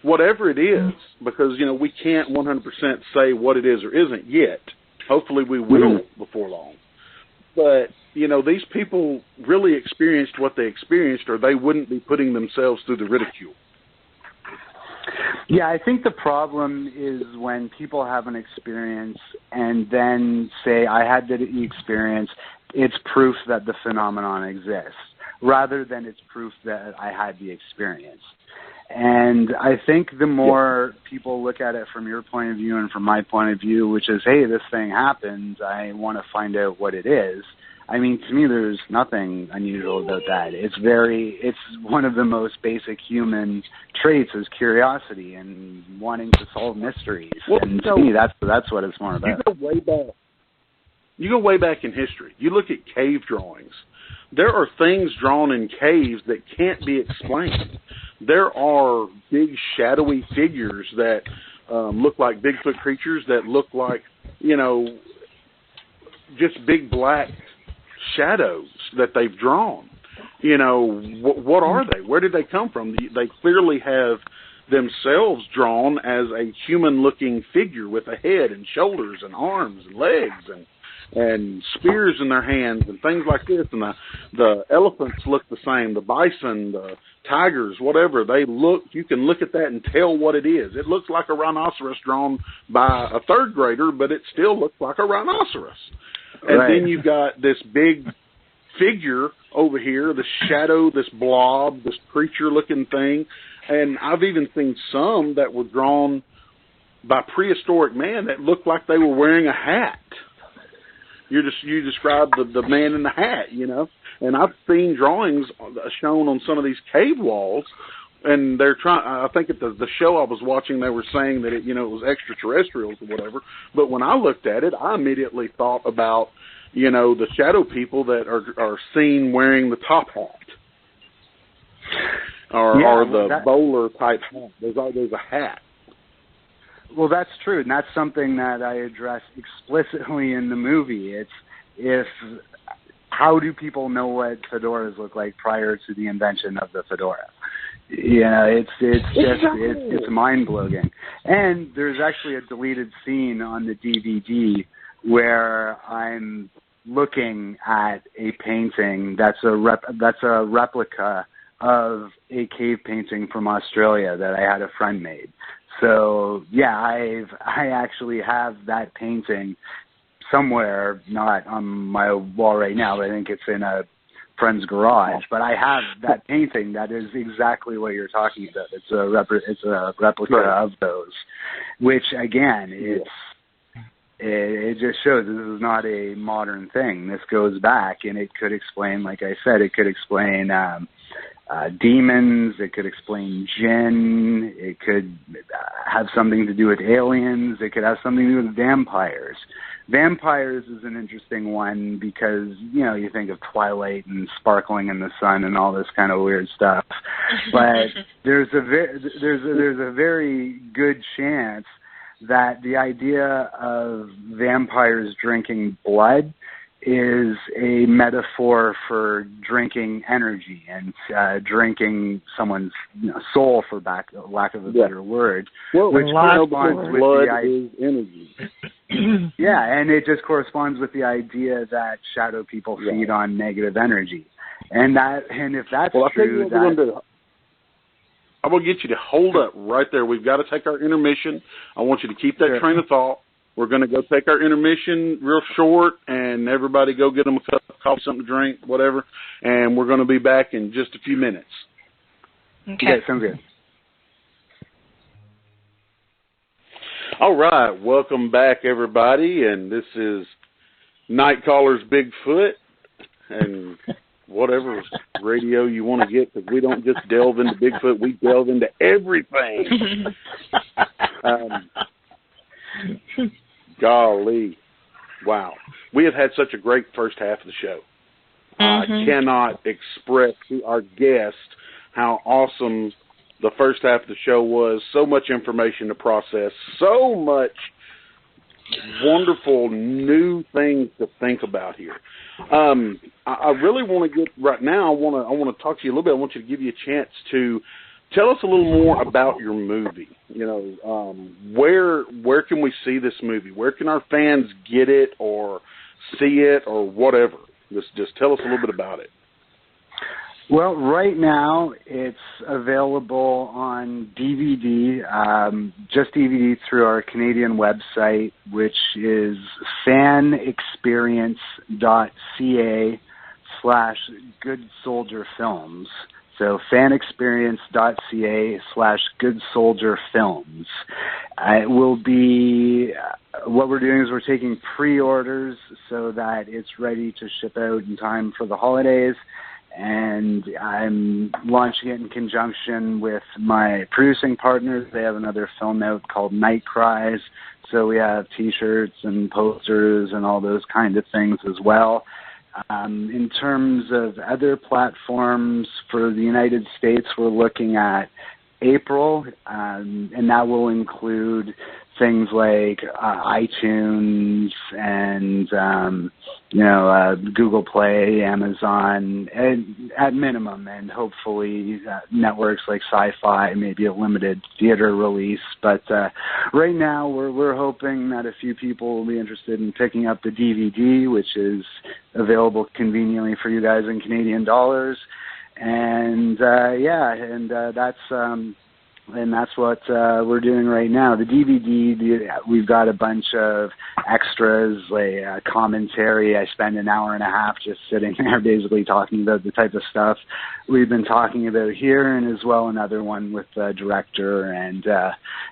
whatever it is, because, you know, we can't 100% say what it is or isn't yet. Hopefully we will before long. But, you know, these people really experienced what they experienced, or they wouldn't be putting themselves through the ridicule. Yeah, I think the problem is when people have an experience and then say, I had the experience, it's proof that the phenomenon exists, rather than it's proof that I had the experience. And I think the more people look at it from your point of view and from my point of view, which is, hey, this thing happened, I want to find out what it is. I mean, to me, there's nothing unusual about that. It's one of the most basic human traits is curiosity and wanting to solve mysteries. Well, and to me, that's what it's more about. You go way back in history. You look at cave drawings. There are things drawn in caves that can't be explained. There are big shadowy figures that look like Bigfoot creatures, that look like, you know, just big black shadows that they've drawn. You know, what are they? Where did they come from? They clearly have themselves drawn as a human-looking figure with a head and shoulders and arms and legs and spears in their hands and things like this. And the elephants look the same, the bison, the tigers, whatever. You can look at that and tell what it is. It looks like a rhinoceros drawn by a third grader, but it still looks like a rhinoceros. And then you've got this big figure over here, this shadow, this blob, this creature-looking thing. And I've even seen some that were drawn by prehistoric man that looked like they were wearing a hat. You described the man in the hat, you know. And I've seen drawings shown on some of these cave walls, and they're trying. I think at the show I was watching, they were saying that it was extraterrestrials or whatever. But when I looked at it, I immediately thought about, you know, the shadow people that are seen wearing the top hat, or the bowler type hat. There's a hat. Well, that's true, and that's something that I address explicitly in the movie. How do people know what fedoras look like prior to the invention of the fedora? You know, it's mind-blowing. And there's actually a deleted scene on the DVD where I'm looking at a painting that's a replica of a cave painting from Australia that I had a friend made. So yeah, I actually have that painting somewhere, not on my wall right now, but I think it's in a friend's garage. But I have that painting that is exactly what you're talking about. It's a replica of those, which again, it just shows this is not a modern thing. This goes back, and it could explain, like I said, it could explain demons, it could explain jinn, it could have something to do with aliens, it could have something to do with vampires. Vampires is an interesting one because, you know, you think of Twilight and sparkling in the sun and all this kind of weird stuff. But there's a very good chance that the idea of vampires drinking blood is a metaphor for drinking energy and drinking someone's soul, for lack of a better word, which corresponds with blood the idea is energy. Yeah, and it just corresponds with the idea that shadow people feed on negative energy, and if that's true, I'm going to get you to hold up right there. We've got to take our intermission. I want you to keep that train of thought. We're going to go take our intermission real short, and everybody go get them a cup of coffee, something to drink, whatever, and we're going to be back in just a few minutes. Okay. Yeah, sounds good. All right, welcome back, everybody, and this is Night Caller's Bigfoot, and whatever radio you want to get, because we don't just delve into Bigfoot, we delve into everything. Golly. wow. We have had such a great first half of the show. I cannot express to our guests how awesome the first half of the show was. So much information to process, so much wonderful new things to think about here. I really want to get right now. I want to talk to you a little bit. I want you to give you a chance to tell us a little more about your movie. Where can we see this movie? Where can our fans get it or see it or whatever? Just tell us a little bit about it. Well, right now it's available on DVD, just DVD through our Canadian website, which is fanexperience.ca/goodsoldierfilms. So fanexperience.ca/goodsoldierfilms. It will be, what we're doing is we're taking pre-orders so that it's ready to ship out in time for the holidays. And I'm launching it in conjunction with my producing partners. They have another film out called Nite. So we have T-shirts and posters and all those kind of things as well. In terms of other platforms for the United States, we're looking at April, and that will include things like iTunes and Google Play, Amazon, at minimum, and hopefully networks like SyFy, maybe a limited theater release. But right now, we're hoping that a few people will be interested in picking up the DVD, which is available conveniently for you guys in Canadian dollars. And that's what we're doing right now. The DVD, we've got a bunch of extras, like commentary. I spend an hour and a half just sitting there basically talking about the type of stuff we've been talking about here, and as well another one with the director and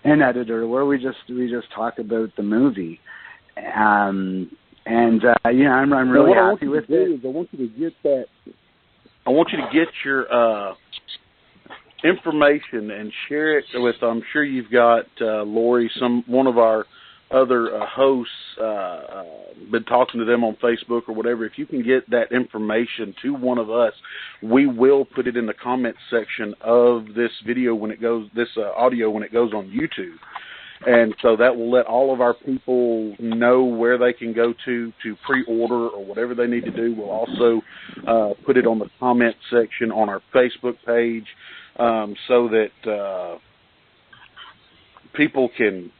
an editor where we just talk about the movie. I'm really happy with it. I want you to get that. I want you to get your information and share it with. I'm sure you've got Lori, one of our other hosts, been talking to them on Facebook or whatever. If you can get that information to one of us, we will put it in the comment section of this video when it goes, this audio when it goes on YouTube. And so that will let all of our people know where they can go to pre-order or whatever they need to do. We'll also put it on the comment section on our Facebook page so that people can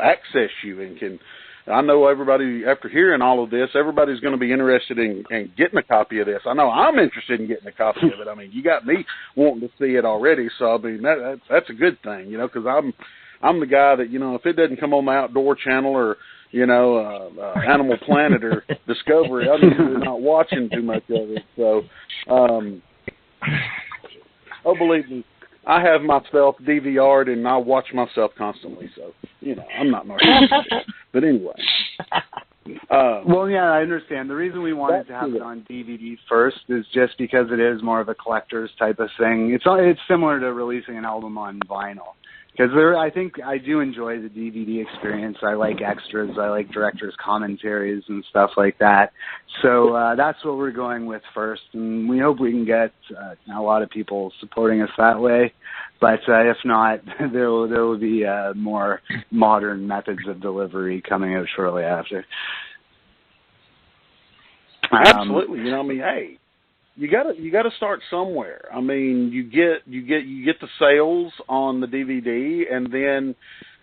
access you and can. I know everybody, after hearing all of this, everybody's going to be interested in getting a copy of this. I know I'm interested in getting a copy of it. I mean, you got me wanting to see it already, so I mean that's a good thing, because I'm the guy that, if it doesn't come on the Outdoor Channel or, Animal Planet or Discovery, I'm usually not watching too much of it. So, believe me, I have myself DVR'd and I watch myself constantly. So, I'm not narcissistic. But anyway. I understand. The reason we wanted to have it on DVD first is just because it is more of a collector's type of thing. It's similar to releasing an album on vinyl. Because I think I do enjoy the DVD experience. I like extras. I like director's commentaries and stuff like that. So that's what we're going with first. And we hope we can get a lot of people supporting us that way. But if not, there will be more modern methods of delivery coming out shortly after. Absolutely. Hey. You gotta start somewhere. I mean, you get the sales on the DVD, and then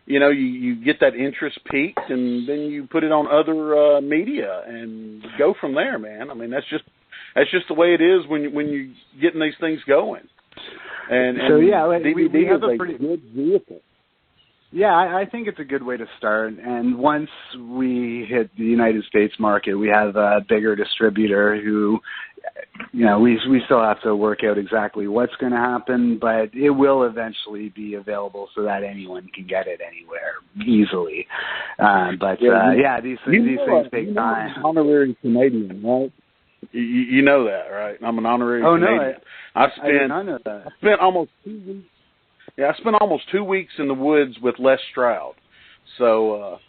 you get that interest peaked, and then you put it on other media and go from there, man. I mean, that's just the way it is when you're getting these things going. And so DVD we have a pretty good vehicle. Yeah, I think it's a good way to start. And once we hit the United States market, we have a bigger distributor who, we still have to work out exactly what's going to happen, but it will eventually be available so that anyone can get it anywhere easily. These things take time. I'm an honorary Canadian, right? You know that, right? I'm an honorary Canadian. I did not know that. I spent almost 2 weeks. Yeah, I spent almost 2 weeks in the woods with Les Stroud. So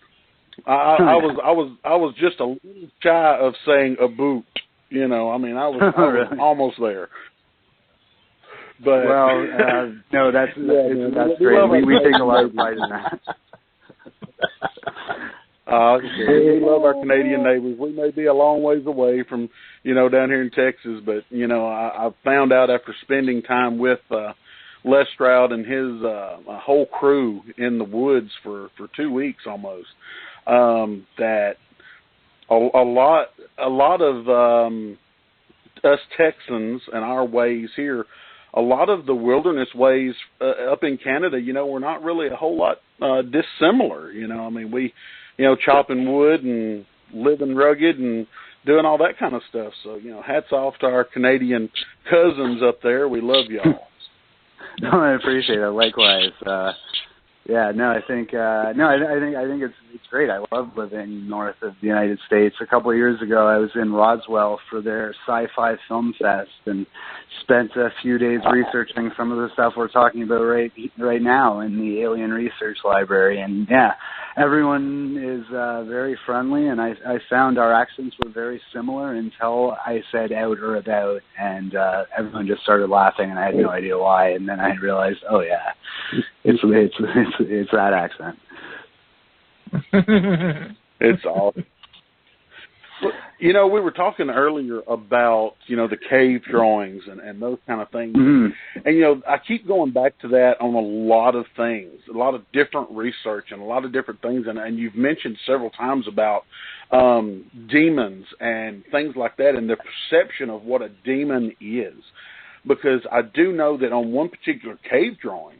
I was just a little shy of saying a boot. You know, I mean, I was Really? almost there. But no, that's great. We take a lot of pride in that. We love our Canadian neighbors. We may be a long ways away from, down here in Texas, but, I found out after spending time with Les Stroud and his whole crew in the woods for 2 weeks almost, that a lot of us Texans and our ways here, a lot of the wilderness ways up in Canada, we're not really a whole lot dissimilar. I mean, we, chopping wood and living rugged and doing all that kind of stuff. So, hats off to our Canadian cousins up there. We love y'all. No, I appreciate it. Likewise. I think it's great. I love living north of the United States. A couple of years ago, I was in Roswell for their SyFy Film Fest and spent a few days researching some of the stuff we're talking about right now in the Alien Research Library. And everyone is very friendly, and I found our accents were very similar until I said out or about, and everyone just started laughing, and I had no idea why. And then I realized, oh yeah, it's that accent. It's awesome. Well, we were talking earlier about, the cave drawings and those kind of things. Mm-hmm. And, I keep going back to that on a lot of things, a lot of different research and a lot of different things. And you've mentioned several times about demons and things like that and the perception of what a demon is. Because I do know that on one particular cave drawing,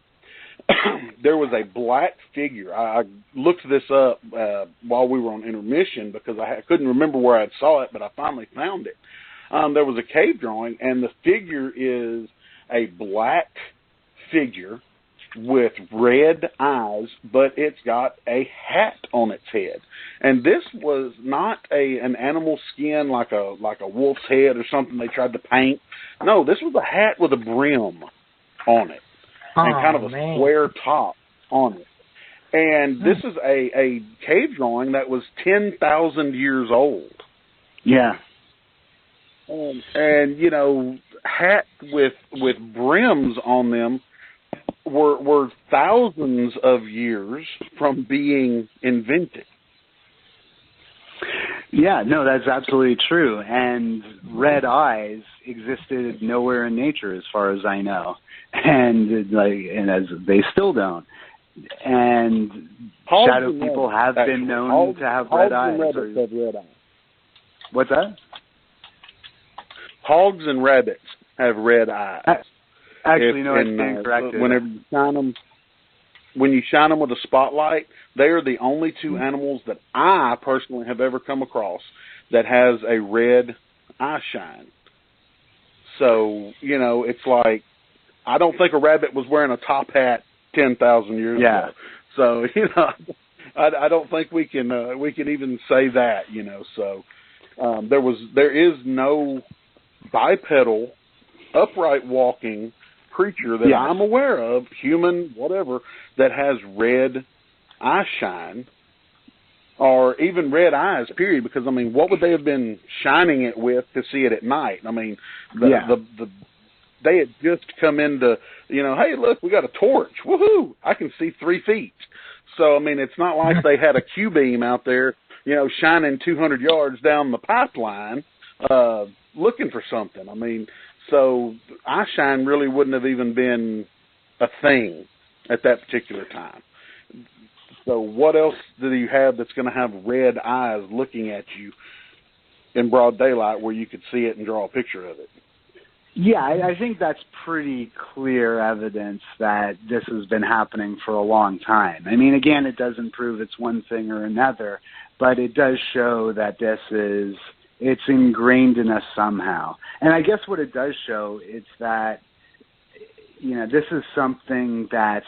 there was a black figure. I looked this up while we were on intermission because I couldn't remember where I saw it, but I finally found it. There was a cave drawing, and the figure is a black figure with red eyes, but it's got a hat on its head. And this was not an animal skin like a wolf's head or something they tried to paint. No, this was a hat with a brim on it. And kind of a square top on it. And this is a cave drawing that was 10,000 years old. Yeah. And hats with brims on them were thousands of years from being invented. Yeah, no, that's absolutely true. And red eyes existed nowhere in nature, as far as I know, and as they still don't. And shadow people have been known to have red eyes. Rabbits have red eyes. What's that? Hogs and rabbits have red eyes. Actually, no, it's being corrected. When you shine them with a spotlight, they are the only two animals that I personally have ever come across that has a red eye shine. So, it's like, I don't think a rabbit was wearing a top hat 10,000 years ago. So, I don't think we can even say that, So, there is no bipedal, upright walking creature that I'm aware of, human, whatever, that has red eye shine or even red eyes, period. Because, I mean, what would they have been shining it with to see it at night? I mean, they had just come into, hey, look, we got a torch. Woohoo! I can see 3 feet. So, I mean, it's not like they had a Q-beam out there, shining 200 yards down the pipeline looking for something. I mean, so eye shine really wouldn't have even been a thing at that particular time. So what else do you have that's going to have red eyes looking at you in broad daylight where you could see it and draw a picture of it? Yeah, I think that's pretty clear evidence that this has been happening for a long time. I mean, again, it doesn't prove it's one thing or another, but it does show that it's ingrained in us somehow. And I guess what it does show is that, this is something that's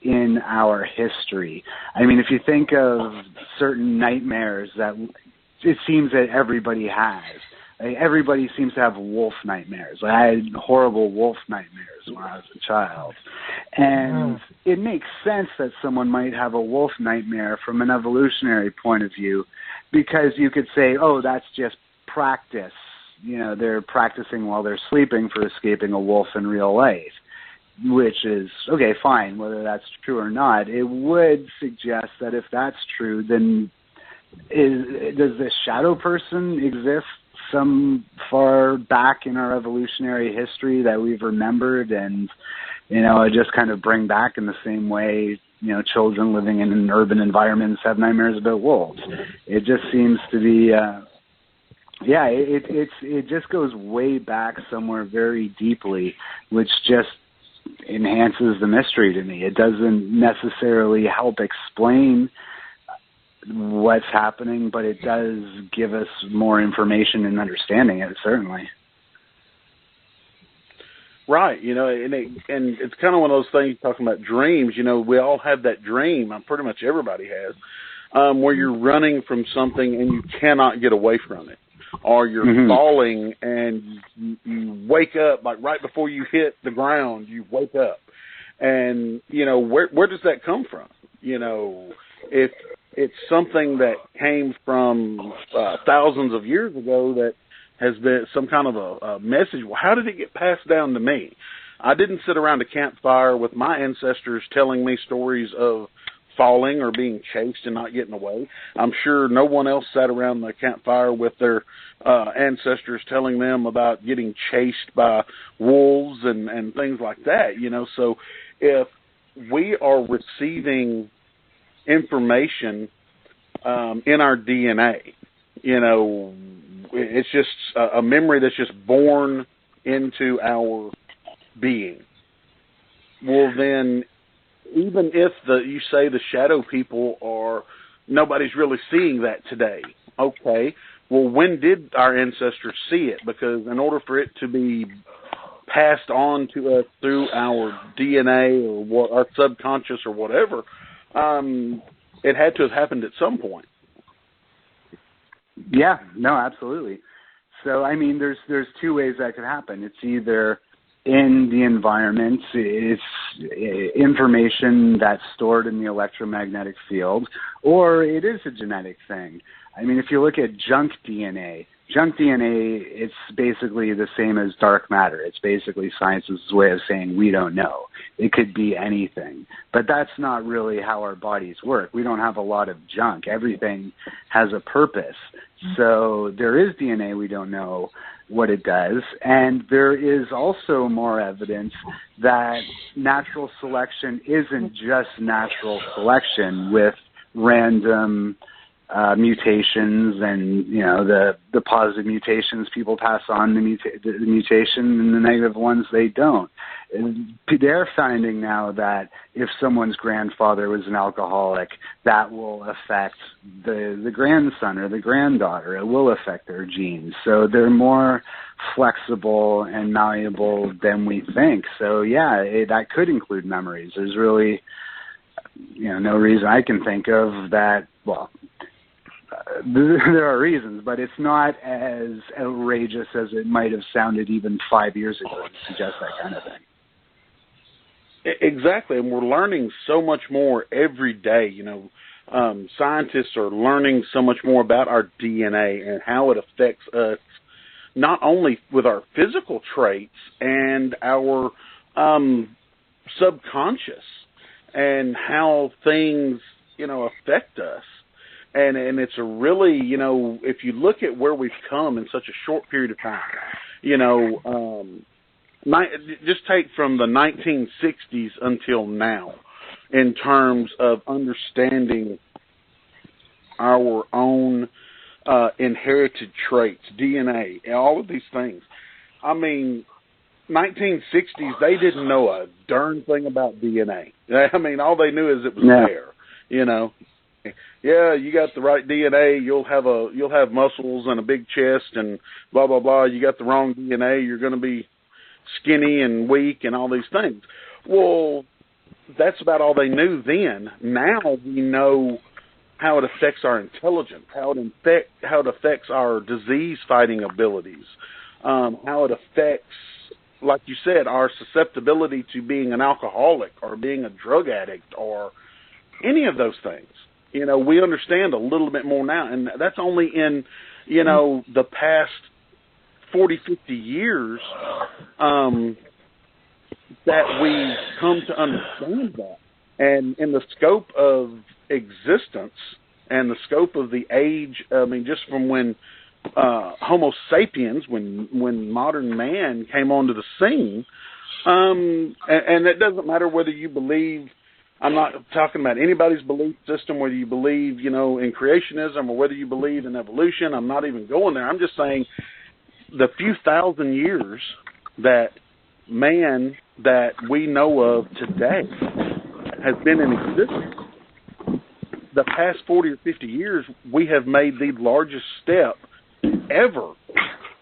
in our history. I mean, if you think of certain nightmares that it seems that everybody has, everybody seems to have wolf nightmares. Like, I had horrible wolf nightmares when I was a child. And it makes sense that someone might have a wolf nightmare from an evolutionary point of view, because you could say, oh, that's just practice. You know, they're practicing while they're sleeping for escaping a wolf in real life, which is, okay, fine, whether that's true or not. It would suggest that if that's true, then does this shadow person exist some far back in our evolutionary history that we've remembered, and, you know, just kind of bring back in the same way, you know, children living in urban environments have nightmares about wolves. It just seems to be, it just goes way back somewhere very deeply, which just enhances the mystery to me. It doesn't necessarily help explain what's happening, but it does give us more information and understanding it, certainly. Right, you know, and it's kind of one of those things, talking about dreams, you know, we all have that dream, pretty much everybody has, where you're running from something and you cannot get away from it. Or you're falling and you wake up, like right before you hit the ground, you wake up. And, you know, where does that come from? You know, if it's something that came from thousands of years ago that has been some kind of a message, well, how did it get passed down to me? I didn't sit around a campfire with my ancestors telling me stories of falling or being chased and not getting away. I'm sure no one else sat around the campfire with their ancestors telling them about getting chased by wolves and things like that, you know. So if we are receiving information in our DNA, you know, it's just a memory that's just born into our being. Well, then, even if you say the shadow people are, nobody's really seeing that today. Okay, well, when did our ancestors see it? Because in order for it to be passed on to us through our DNA or our subconscious or whatever, it had to have happened at some point. Yeah, no, absolutely. So, I mean, there's two ways that could happen. It's either in the environment, it's information that's stored in the electromagnetic field, or it is a genetic thing. I mean, if you look at junk DNA, it's basically the same as dark matter. It's basically science's way of saying we don't know. It could be anything. But that's not really how our bodies work. We don't have a lot of junk. Everything has a purpose. So there is DNA we don't know what it does, and there is also more evidence that natural selection isn't just natural selection with random mutations, and, you know, the positive mutations people pass on, the mutation, and the negative ones they don't. And they're finding now that if someone's grandfather was an alcoholic, that will affect the grandson or the granddaughter. It will affect their genes. So they're more flexible and malleable than we think. So, yeah, that could include memories. There's really, you know, no reason I can think of that, well, there are reasons, but it's not as outrageous as it might have sounded even 5 years ago to suggest that kind of thing. Exactly, and we're learning so much more every day. You know, scientists are learning so much more about our DNA and how it affects us, not only with our physical traits and our subconscious and how things, you know, affect us. And it's a really, you know, if you look at where we've come in such a short period of time, you know, just take from the 1960s until now in terms of understanding our own inherited traits, DNA, all of these things. I mean, 1960s, they didn't know a darn thing about DNA. I mean, all they knew is it was there, you know. Yeah, you got the right DNA, you'll have muscles and a big chest and blah, blah, blah. You got the wrong DNA, you're going to be skinny and weak and all these things. Well, that's about all they knew then. Now we know how it affects our intelligence, how it affects our disease-fighting abilities, how it affects, like you said, our susceptibility to being an alcoholic or being a drug addict or any of those things. You know, we understand a little bit more now, and that's only in, you know, the past 40, 50 years that we come to understand that. And in the scope of existence and the scope of the age, I mean, just from when Homo sapiens, when modern man came onto the scene, and it doesn't matter whether you believe, I'm not talking about anybody's belief system, whether you believe, you know, in creationism or whether you believe in evolution. I'm not even going there. I'm just saying the few thousand years that man that we know of today has been in existence. The past 40 or 50 years, we have made the largest step ever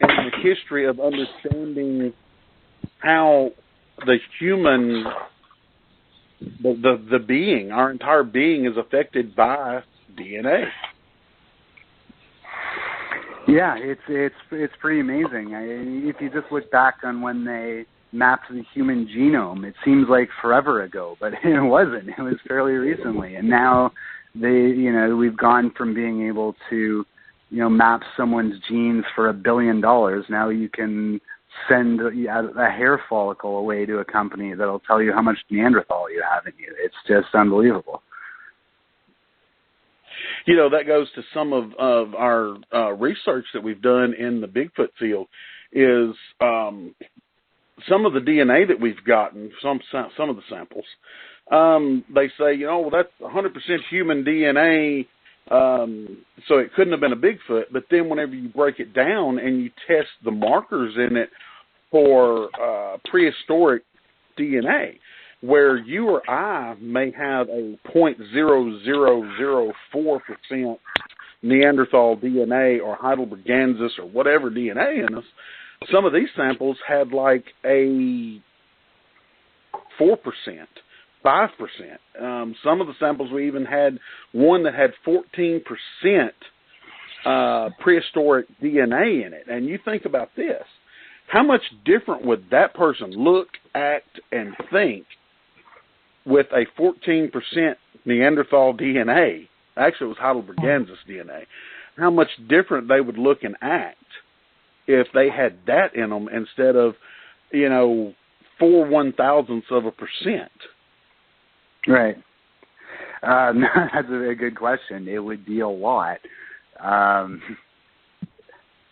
in the history of understanding how the human, the being, our entire being is affected by DNA. Yeah, it's pretty amazing. If you just look back on when they mapped the human genome, it seems like forever ago, but it wasn't. It was fairly recently, and now we've gone from being able to, you know, map someone's genes for $1 billion. Now you can send a hair follicle away to a company that'll tell you how much Neanderthal you have in you. It's just unbelievable. You know, that goes to some of our research that we've done in the Bigfoot field is some of the DNA that we've gotten, some of the samples, they say, you know, well, that's 100% human DNA, so it couldn't have been a Bigfoot. But then whenever you break it down and you test the markers in it for prehistoric DNA, where you or I may have a 0.0004% Neanderthal DNA or Heidelbergensis or whatever DNA in us, some of these samples had like a 4%, 5%. Some of the samples, we even had one that had 14% prehistoric DNA in it. And you think about this. How much different would that person look, act, and think with a 14% Neanderthal DNA? Actually, it was Heidelbergensis DNA. How much different they would look and act if they had that in them instead of, you know, 0.004%. Right. That's a good question. It would be a lot.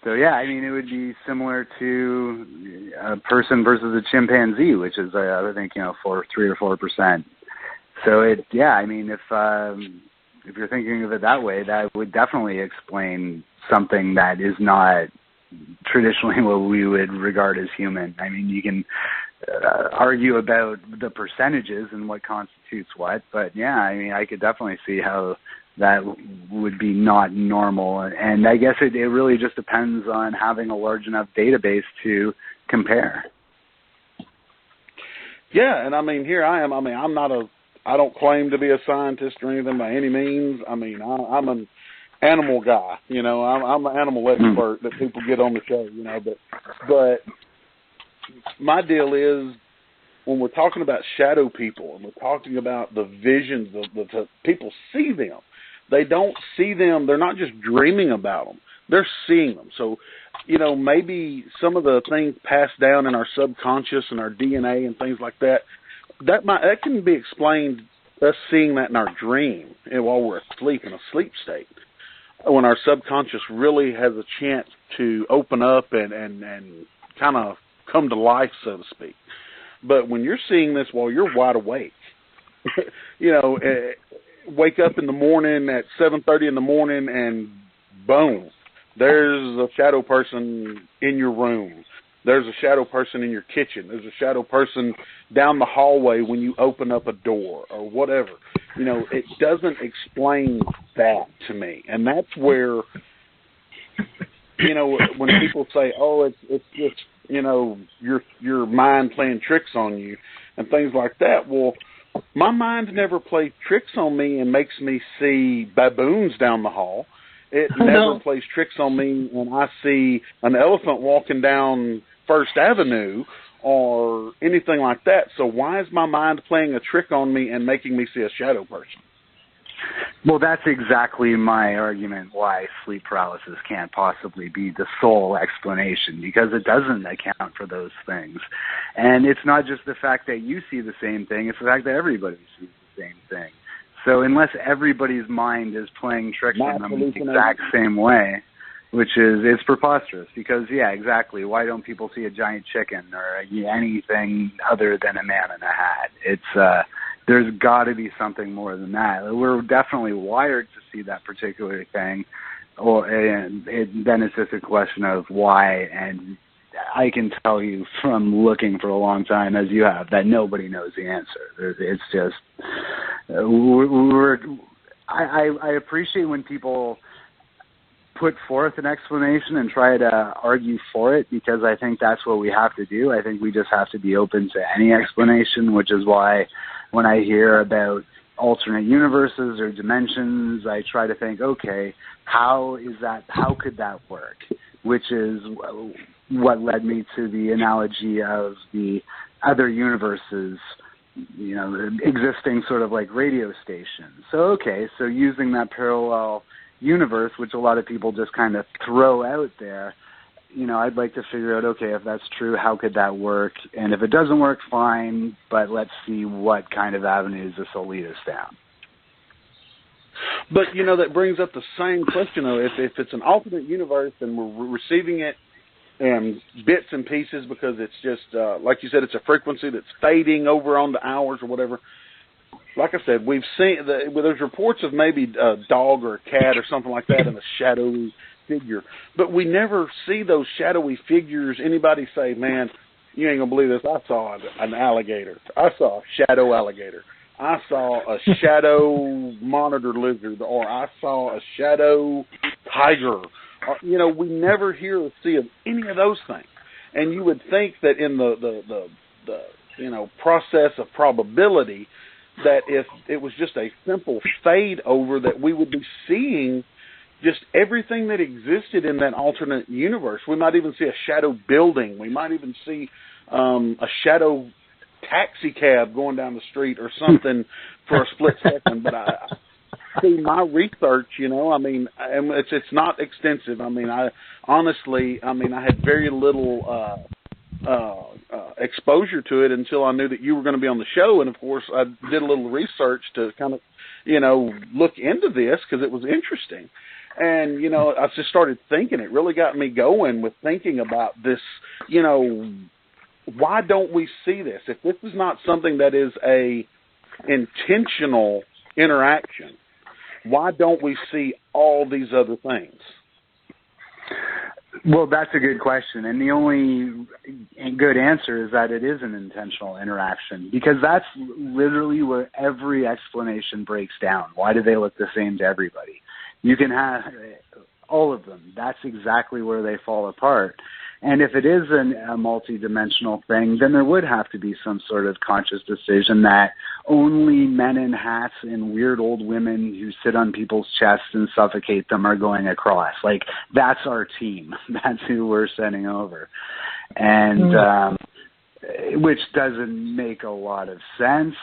So, yeah, I mean, it would be similar to a person versus a chimpanzee, which is, I think, you know, 3 or 4%. So, I mean, if you're thinking of it that way, that would definitely explain something that is not traditionally what we would regard as human. I mean, you can argue about the percentages and what constitutes what, but yeah, I mean, I could definitely see how that would be not normal. And I guess it really just depends on having a large enough database to compare. Yeah, and I mean, here I am. I mean, I don't claim to be a scientist or anything by any means. I mean, I'm an animal guy, you know. I'm an animal expert that people get on the show, you know. But my deal is, when we're talking about shadow people and we're talking about the visions of the people see them, they don't see them. They're not just dreaming about them; they're seeing them. So, you know, maybe some of the things passed down in our subconscious and our DNA and things like that. That can be explained, us seeing that in our dream and while we're asleep, in a sleep state, when our subconscious really has a chance to open up and kind of come to life, so to speak. But when you're seeing this while you're wide awake, you know, wake up in the morning at 7:30 in the morning and boom, there's a shadow person in your room. There's a shadow person in your kitchen. There's a shadow person down the hallway when you open up a door or whatever. You know, it doesn't explain that to me. And that's where, you know, when people say, oh, it's just, you know, your mind playing tricks on you and things like that. Well, my my mind never plays tricks on me and makes me see baboons down the hall. It never plays tricks on me when I see an elephant walking down First Avenue or anything like that. So why is my mind playing a trick on me and making me see a shadow person? Well, that's exactly my argument why sleep paralysis can't possibly be the sole explanation, because it doesn't account for those things. And it's not just the fact that you see the same thing, it's the fact that everybody sees the same thing. So unless everybody's mind is playing tricks on them the exact same way, which is, it's preposterous, because, yeah, exactly, why don't people see a giant chicken or anything other than a man in a hat? It's, there's got to be something more than that. We're definitely wired to see that particular thing, then it's just a question of why, and I can tell you from looking for a long time, as you have, that nobody knows the answer. It's just, I appreciate when people put forth an explanation and try to argue for it, because I think that's what we have to do. I think we just have to be open to any explanation, which is why when I hear about alternate universes or dimensions, I try to think, okay, how could that work? Which is what led me to the analogy of the other universes, existing sort of like radio stations. So using that parallel universe, which a lot of people just kind of throw out there, I'd like to figure out, okay, if that's true, how could that work? And if it doesn't work, fine, but let's see what kind of avenues this will lead us down. But, that brings up the same question, though. If it's an alternate universe and we're receiving it in bits and pieces because it's just, like you said, it's a frequency that's fading over on the hours or whatever. Like I said, we've seen, there's reports of maybe a dog or a cat or something like that in a shadowy figure. But we never see those shadowy figures. Anybody say, man, you ain't going to believe this. I saw an alligator. I saw a shadow alligator. I saw a shadow monitor lizard, or I saw a shadow tiger. We never hear or see of any of those things. And you would think that in the process of probability, that if it was just a simple fade over, that we would be seeing just everything that existed in that alternate universe. We might even see a shadow building. We might even see a shadow taxi cab going down the street or something for a split second. But I see my research, it's not extensive. I had very little exposure to it until I knew that you were going to be on the show. And of course I did a little research to kind of, look into this because it was interesting. And, I just started thinking, it really got me going with thinking about this, why don't we see this? If this is not something that is a intentional interaction, why don't we see all these other things? Well, that's a good question. And the only good answer is that it is an intentional interaction, because that's literally where every explanation breaks down. Why do they look the same to everybody? You can have all of them. That's exactly where they fall apart. And if it is a multidimensional thing, then there would have to be some sort of conscious decision that only men in hats and weird old women who sit on people's chests and suffocate them are going across. Like, that's our team. That's who we're sending over. And which doesn't make a lot of sense.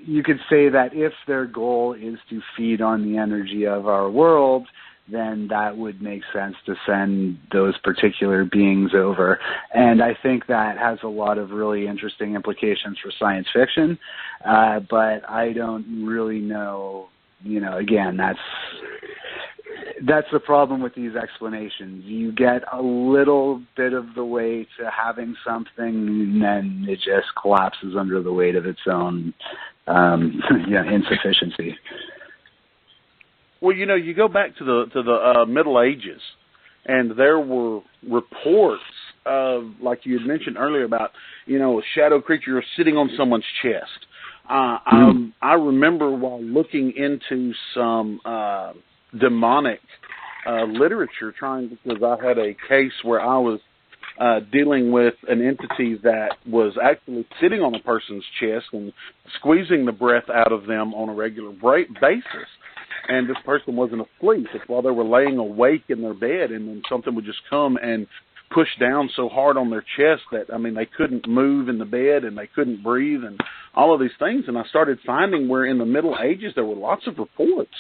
You could say that if their goal is to feed on the energy of our world, then that would make sense to send those particular beings over. And I think that has a lot of really interesting implications for science fiction. But I don't really know, again, that's the problem with these explanations. You get a little bit of the way to having something, and then it just collapses under the weight of its own insufficiency. Well, you go back to the Middle Ages, and there were reports of, like you had mentioned earlier, about a shadow creature sitting on someone's chest. I remember while looking into some demonic literature, because I had a case where I was dealing with an entity that was actually sitting on a person's chest and squeezing the breath out of them on a regular basis. And this person wasn't asleep. It's while they were laying awake in their bed, and then something would just come and push down so hard on their chest that, I mean, they couldn't move in the bed and they couldn't breathe and all of these things. And I started finding where in the Middle Ages there were lots of reports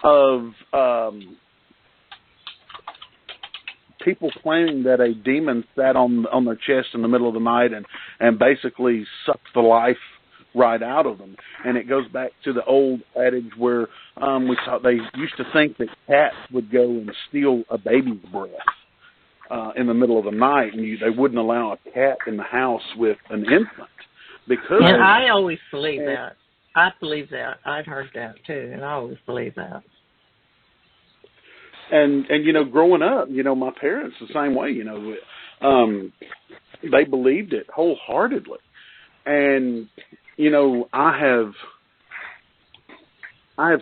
of people claiming that a demon sat on their chest in the middle of the night and basically sucked the life right out of them. And it goes back to the old adage where they used to think that cats would go and steal a baby's breath in the middle of the night, and they wouldn't allow a cat in the house with an infant. Because and I always believe that. I believe that. I'd heard that too, and I always believe that. And you know, growing up, you know, my parents the same way. You know, they believed it wholeheartedly. And you know, I have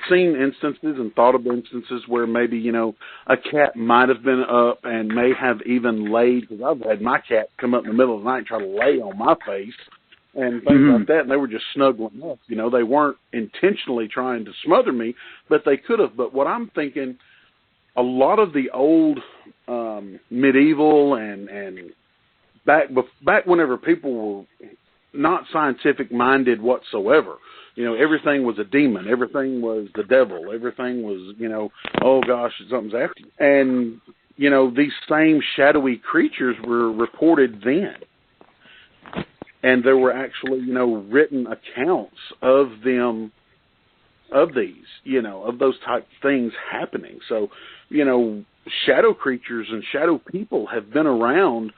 seen instances and thought of instances where maybe, you know, a cat might have been up and may have even laid, because I've had my cat come up in the middle of the night and try to lay on my face and things like that, and they were just snuggling up. You know, they weren't intentionally trying to smother me, but they could have. But what I'm thinking, a lot of the old medieval and back whenever people were not scientific-minded whatsoever, you know, everything was a demon. Everything was the devil. Everything was, you know, oh, gosh, something's after you. And, you know, these same shadowy creatures were reported then. And there were actually, you know, written accounts of them, of these, you know, of those type things happening. So, you know, shadow creatures and shadow people have been around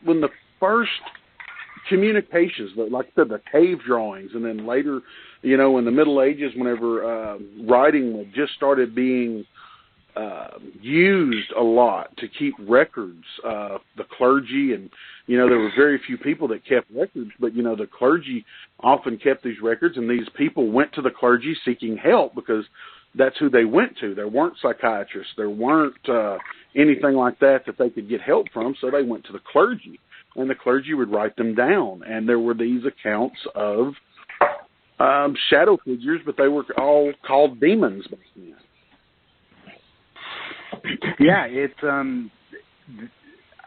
when the first communications, like I said, the cave drawings, and then later, you know, in the Middle Ages, whenever writing had just started being used a lot to keep records, the clergy, and, you know, there were very few people that kept records, but, you know, the clergy often kept these records, and these people went to the clergy seeking help because that's who they went to. There weren't psychiatrists. There weren't anything like that they could get help from, so they went to the clergy. And the clergy would write them down. And there were these accounts of shadow figures, but they were all called demons back then. Yeah, it's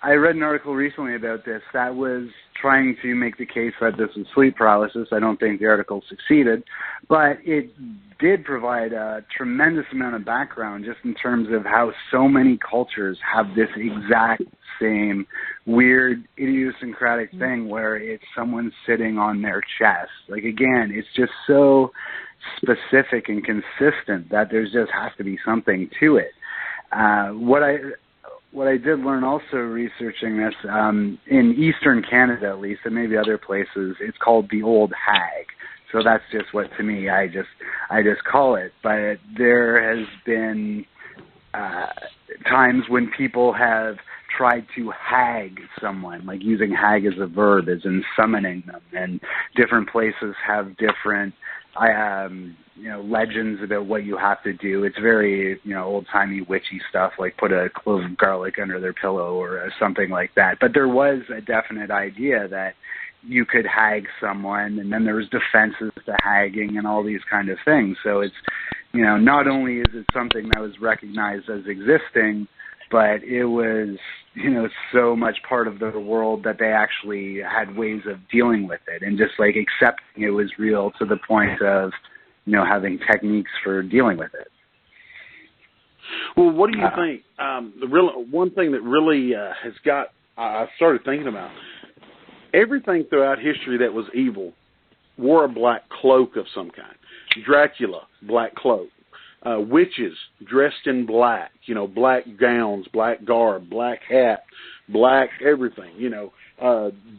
I read an article recently about this that was trying to make the case that this was sleep paralysis. I don't think the article succeeded, but it did provide a tremendous amount of background just in terms of how so many cultures have this exact same weird idiosyncratic thing where it's someone sitting on their chest. Like, again, it's just so specific and consistent that there's just has to be something to it. What I did learn also researching this, in Eastern Canada at least, and maybe other places, it's called the old hag. So that's just what, to me, I just call it. But there has been times when people have tried to hag someone, like using hag as a verb, as in summoning them. And different places have different legends about what you have to do. It's very, old-timey witchy stuff, like put a clove of garlic under their pillow or something like that. But there was a definite idea that you could hag someone, and then there was defenses to hagging and all these kind of things. So it's, not only is it something that was recognized as existing, but it was, so much part of the world that they actually had ways of dealing with it and just like accepting it was real to the point of, having techniques for dealing with it. Well, what do you think? One thing that really I started thinking about, everything throughout history that was evil wore a black cloak of some kind. Dracula, black cloak. Witches dressed in black, black gowns, black garb, black hat, black everything,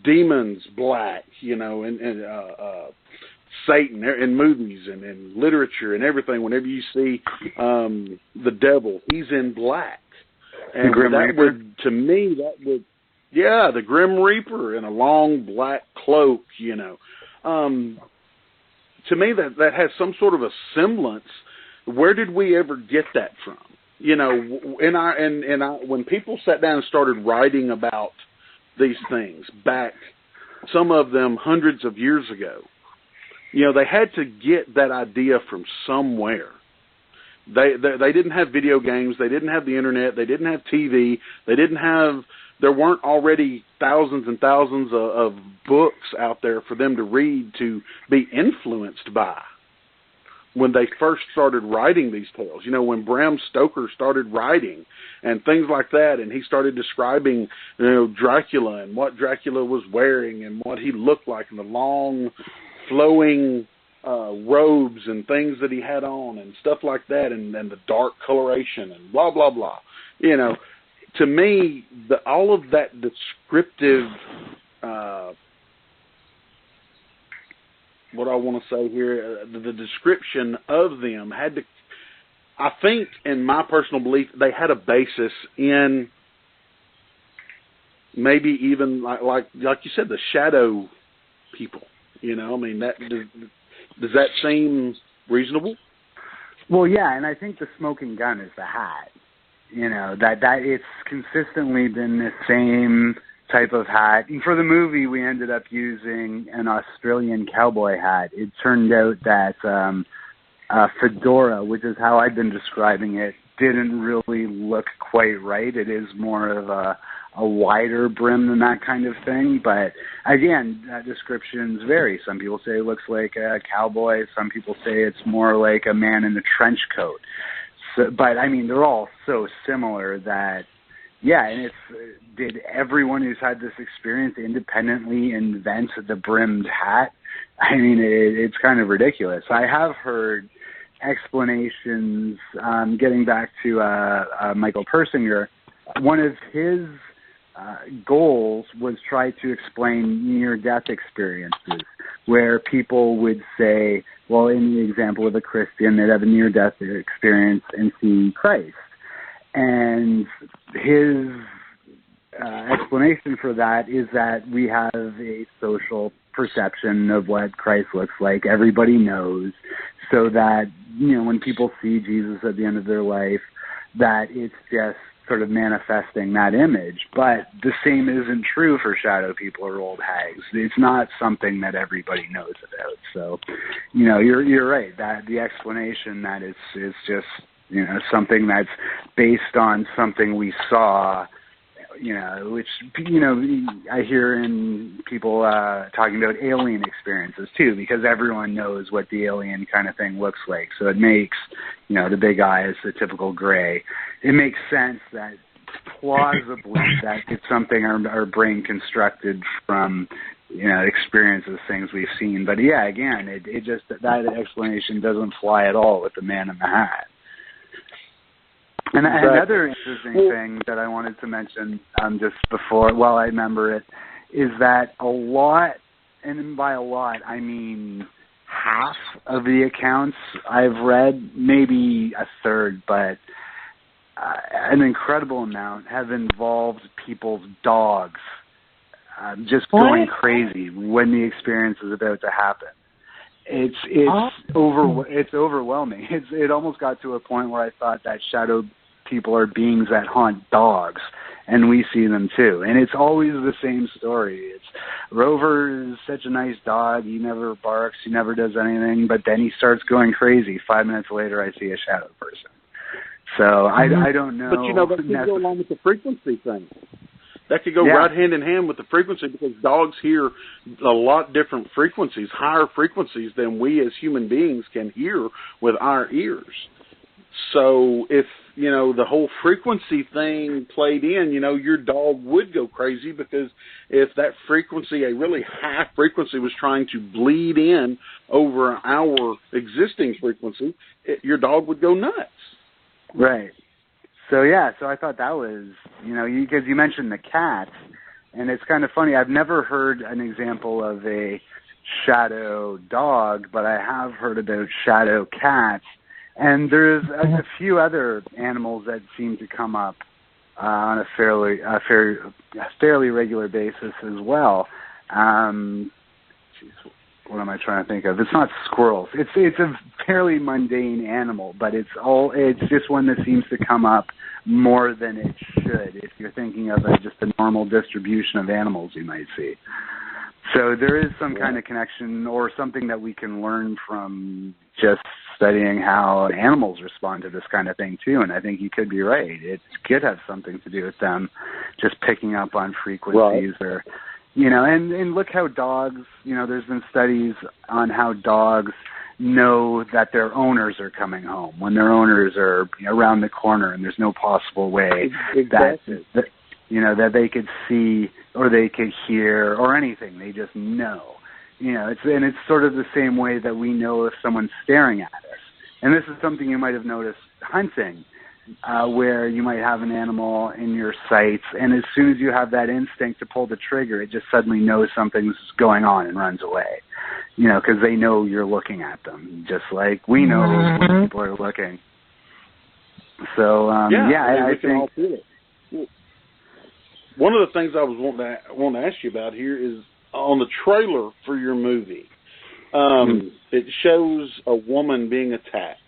demons, black, and Satan in movies and in literature and everything. Whenever you see the devil, he's in black. And that would, to me, the Grim Reaper in a long black cloak, To me, that has some sort of a semblance. Where did we ever get that from? when people sat down and started writing about these things back, some of them hundreds of years ago, they had to get that idea from somewhere. They didn't have video games. They didn't have the internet. They didn't have TV. There weren't already thousands and thousands of books out there for them to read to be influenced by when they first started writing these tales. When Bram Stoker started writing and things like that, and he started describing, Dracula and what Dracula was wearing and what he looked like and the long flowing robes and things that he had on and stuff like that, and the dark coloration and blah, blah, blah. To me, all of that descriptive, what I want to say here, the description of them had to, I think, in my personal belief, they had a basis in maybe even like you said, the shadow people. Does that seem reasonable? Well, yeah, and I think the smoking gun is the hat. That it's consistently been the same type of hat. And for the movie, we ended up using an Australian cowboy hat. It turned out that fedora, which is how I've been describing it, didn't really look quite right. It is more of a wider brim than that kind of thing. But again, descriptions vary. Some people say it looks like a cowboy. Some people say it's more like a man in a trench coat. So, but I mean, they're all so similar that, yeah. And did everyone who's had this experience independently invent the brimmed hat? I mean, it's kind of ridiculous. I have heard explanations. Getting back to Michael Persinger, one of his goals was try to explain near-death experiences, where people would say, well, in the example of a Christian, they'd have a near-death experience and see Christ. And his explanation for that is that we have a social perception of what Christ looks like. Everybody knows, so that, when people see Jesus at the end of their life, that it's just sort of manifesting that image. But the same isn't true for shadow people or old hags. It's not something that everybody knows about. So, you're right, that the explanation that it's just, something that's based on something we saw, which, I hear in people talking about alien experiences too, because everyone knows what the alien kind of thing looks like. So it makes, the big eyes, the typical gray. It makes sense that plausibly that it's something our brain constructed from, experiences, things we've seen. But yeah, again, it just, that explanation doesn't fly at all with the man in the hat. And another interesting thing that I wanted to mention just before, while I remember it, is that a lot, and by a lot, I mean half of the accounts I've read, maybe a third, but an incredible amount have involved people's dogs just going crazy when the experience is about to happen. It's overwhelming. It almost got to a point where I thought that shadow people are beings that haunt dogs, and we see them too. And it's always the same story. It's Rover is such a nice dog. He never barks. He never does anything. But then he starts going crazy. 5 minutes later, I see a shadow person. So I don't know. But that could go along with the frequency thing. That could go right hand in hand with the frequency, because dogs hear a lot different frequencies, higher frequencies than we as human beings can hear with our ears. So if, the whole frequency thing played in, your dog would go crazy, because if that frequency, a really high frequency, was trying to bleed in over our existing frequency, your dog would go nuts. Right. So, so I thought that was, because you mentioned the cats, and it's kind of funny. I've never heard an example of a shadow dog, but I have heard about shadow cats. And there's a few other animals that seem to come up on a fairly regular basis as well. What am I trying to think of? It's not squirrels. It's a fairly mundane animal, but it's just one that seems to come up more than it should if you're thinking of just a normal distribution of animals you might see. So there is some kind of connection or something that we can learn from just studying how animals respond to this kind of thing too. And I think you could be right. It could have something to do with them just picking up on frequencies or, and look how dogs, there's been studies on how dogs know that their owners are coming home when their owners are around the corner, and there's no possible way that they could see or they could hear or anything. They just know. It's sort of the same way that we know if someone's staring at us. And this is something you might have noticed hunting, where you might have an animal in your sights, and as soon as you have that instinct to pull the trigger, it just suddenly knows something's going on and runs away. Because they know you're looking at them, just like we know when people are looking. So, I think all feel it. One of the things I was wanting to ask you about here is on the trailer for your movie. It shows a woman being attacked.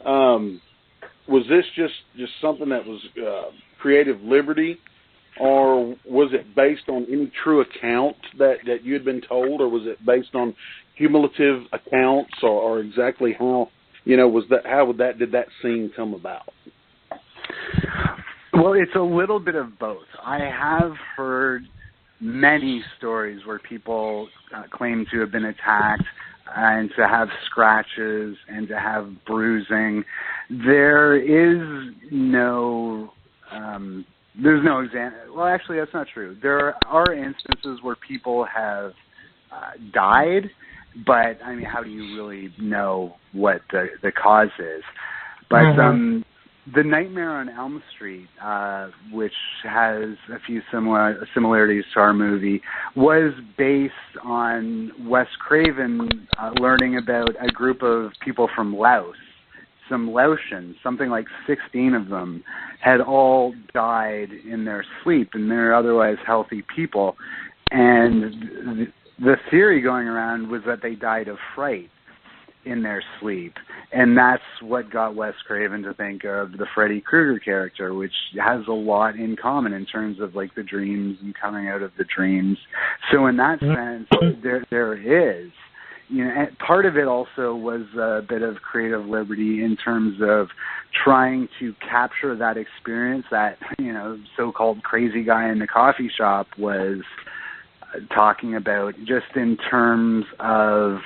Was this just something that was creative liberty, or was it based on any true account that you had been told, or was it based on cumulative accounts, or exactly how did that scene come about? Well, it's a little bit of both. I have heard many stories where people claim to have been attacked and to have scratches and to have bruising. There is no, there's no example. Well, actually, that's not true. There are instances where people have died, but I mean, how do you really know what the cause is? But the Nightmare on Elm Street, which has a few similarities to our movie, was based on Wes Craven learning about a group of people from Laos, some Laotians, something like 16 of them, had all died in their sleep, and they're otherwise healthy people. And the theory going around was that they died of fright in their sleep, and that's what got Wes Craven to think of the Freddy Krueger character, which has a lot in common in terms of like the dreams and coming out of the dreams. So in that sense, there is, and part of it also was a bit of creative liberty in terms of trying to capture that experience that so-called crazy guy in the coffee shop was talking about, just in terms of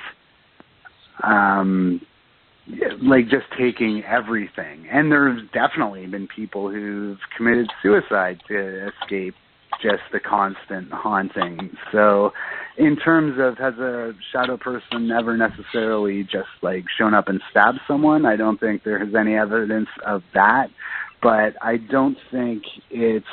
like just taking everything. And there's definitely been people who've committed suicide to escape just the constant haunting. So in terms of, has a shadow person ever necessarily just like shown up and stabbed someone? I don't think there is any evidence of that, but I don't think it's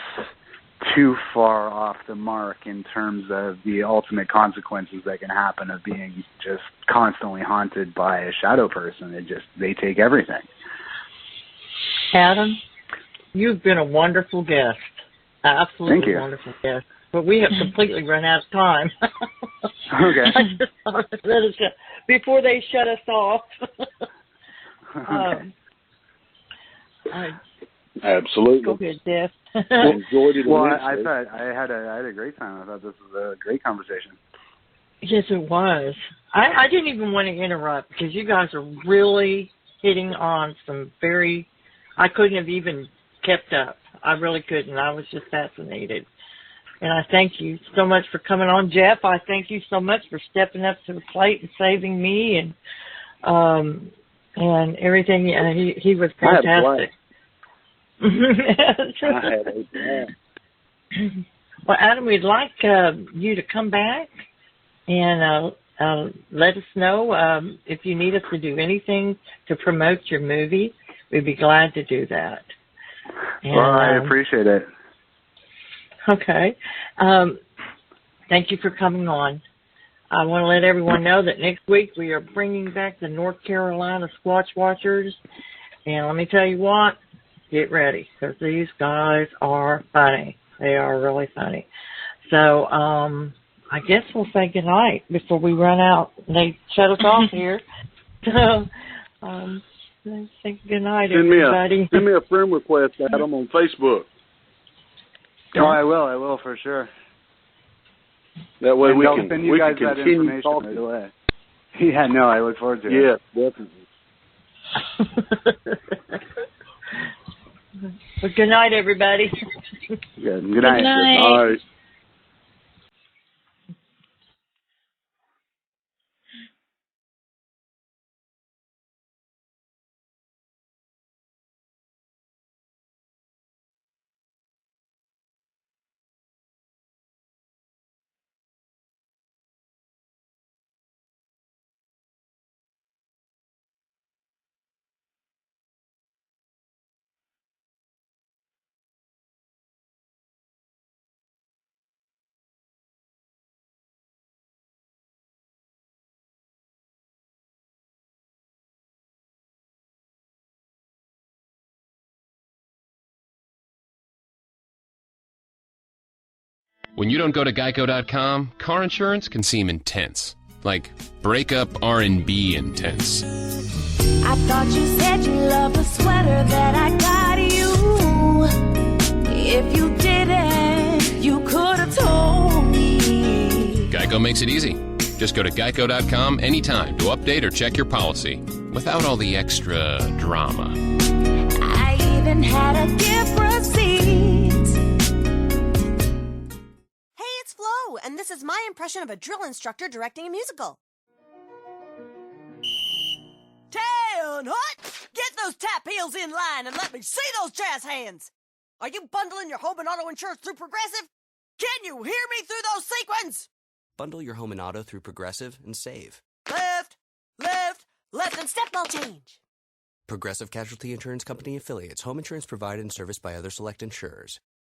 too far off the mark in terms of the ultimate consequences that can happen of being just constantly haunted by a shadow person. They take everything. Adam, you've been a wonderful guest. Absolutely wonderful guest. But we have completely run out of time. Okay. I just thought I'd let us go before they shut us off. Absolutely. Go ahead, Jeff. Enjoyed it. Well, I thought I had a great time. I thought this was a great conversation. Yes, it was. I didn't even want to interrupt because you guys are really hitting on some I couldn't have even kept up. I really couldn't. I was just fascinated. And I thank you so much for coming on. Jeff, I thank you so much for stepping up to the plate and saving me and everything. He was fantastic. I had a blast. Well, Adam, we'd like you to come back and let us know if you need us to do anything to promote your movie. We'd be glad to do that. And, well, I appreciate it. Okay. Thank you for coming on. I want to let everyone know that next week we are bringing back the North Carolina Squatch Watchers. And let me tell you what, get ready, because these guys are funny. They are really funny. So I guess we'll say goodnight before we run out. They shut us off here. So, good night, everybody. Send me a friend request, Adam, on Facebook. Oh, I will for sure. That way we can send you guys that information talking right away. Yeah, no, I look forward to it. Yeah, definitely. Well, good night, everybody. Good night. Good night. All right. When you don't go to Geico.com, car insurance can seem intense. Like breakup R&B intense. I thought you said you loved the sweater that I got you. If you didn't, you could have told me. Geico makes it easy. Just go to Geico.com anytime to update or check your policy without all the extra drama. I even had a gift receipt. Flo, and this is my impression of a drill instructor directing a musical. 10 hut! Get those tap heels in line and let me see those jazz hands! Are you bundling your home and auto insurance through Progressive? Can you hear me through those sequins? Bundle your home and auto through Progressive and save. Left, and step ball change. Progressive Casualty Insurance Company affiliates. Home insurance provided and serviced by other select insurers.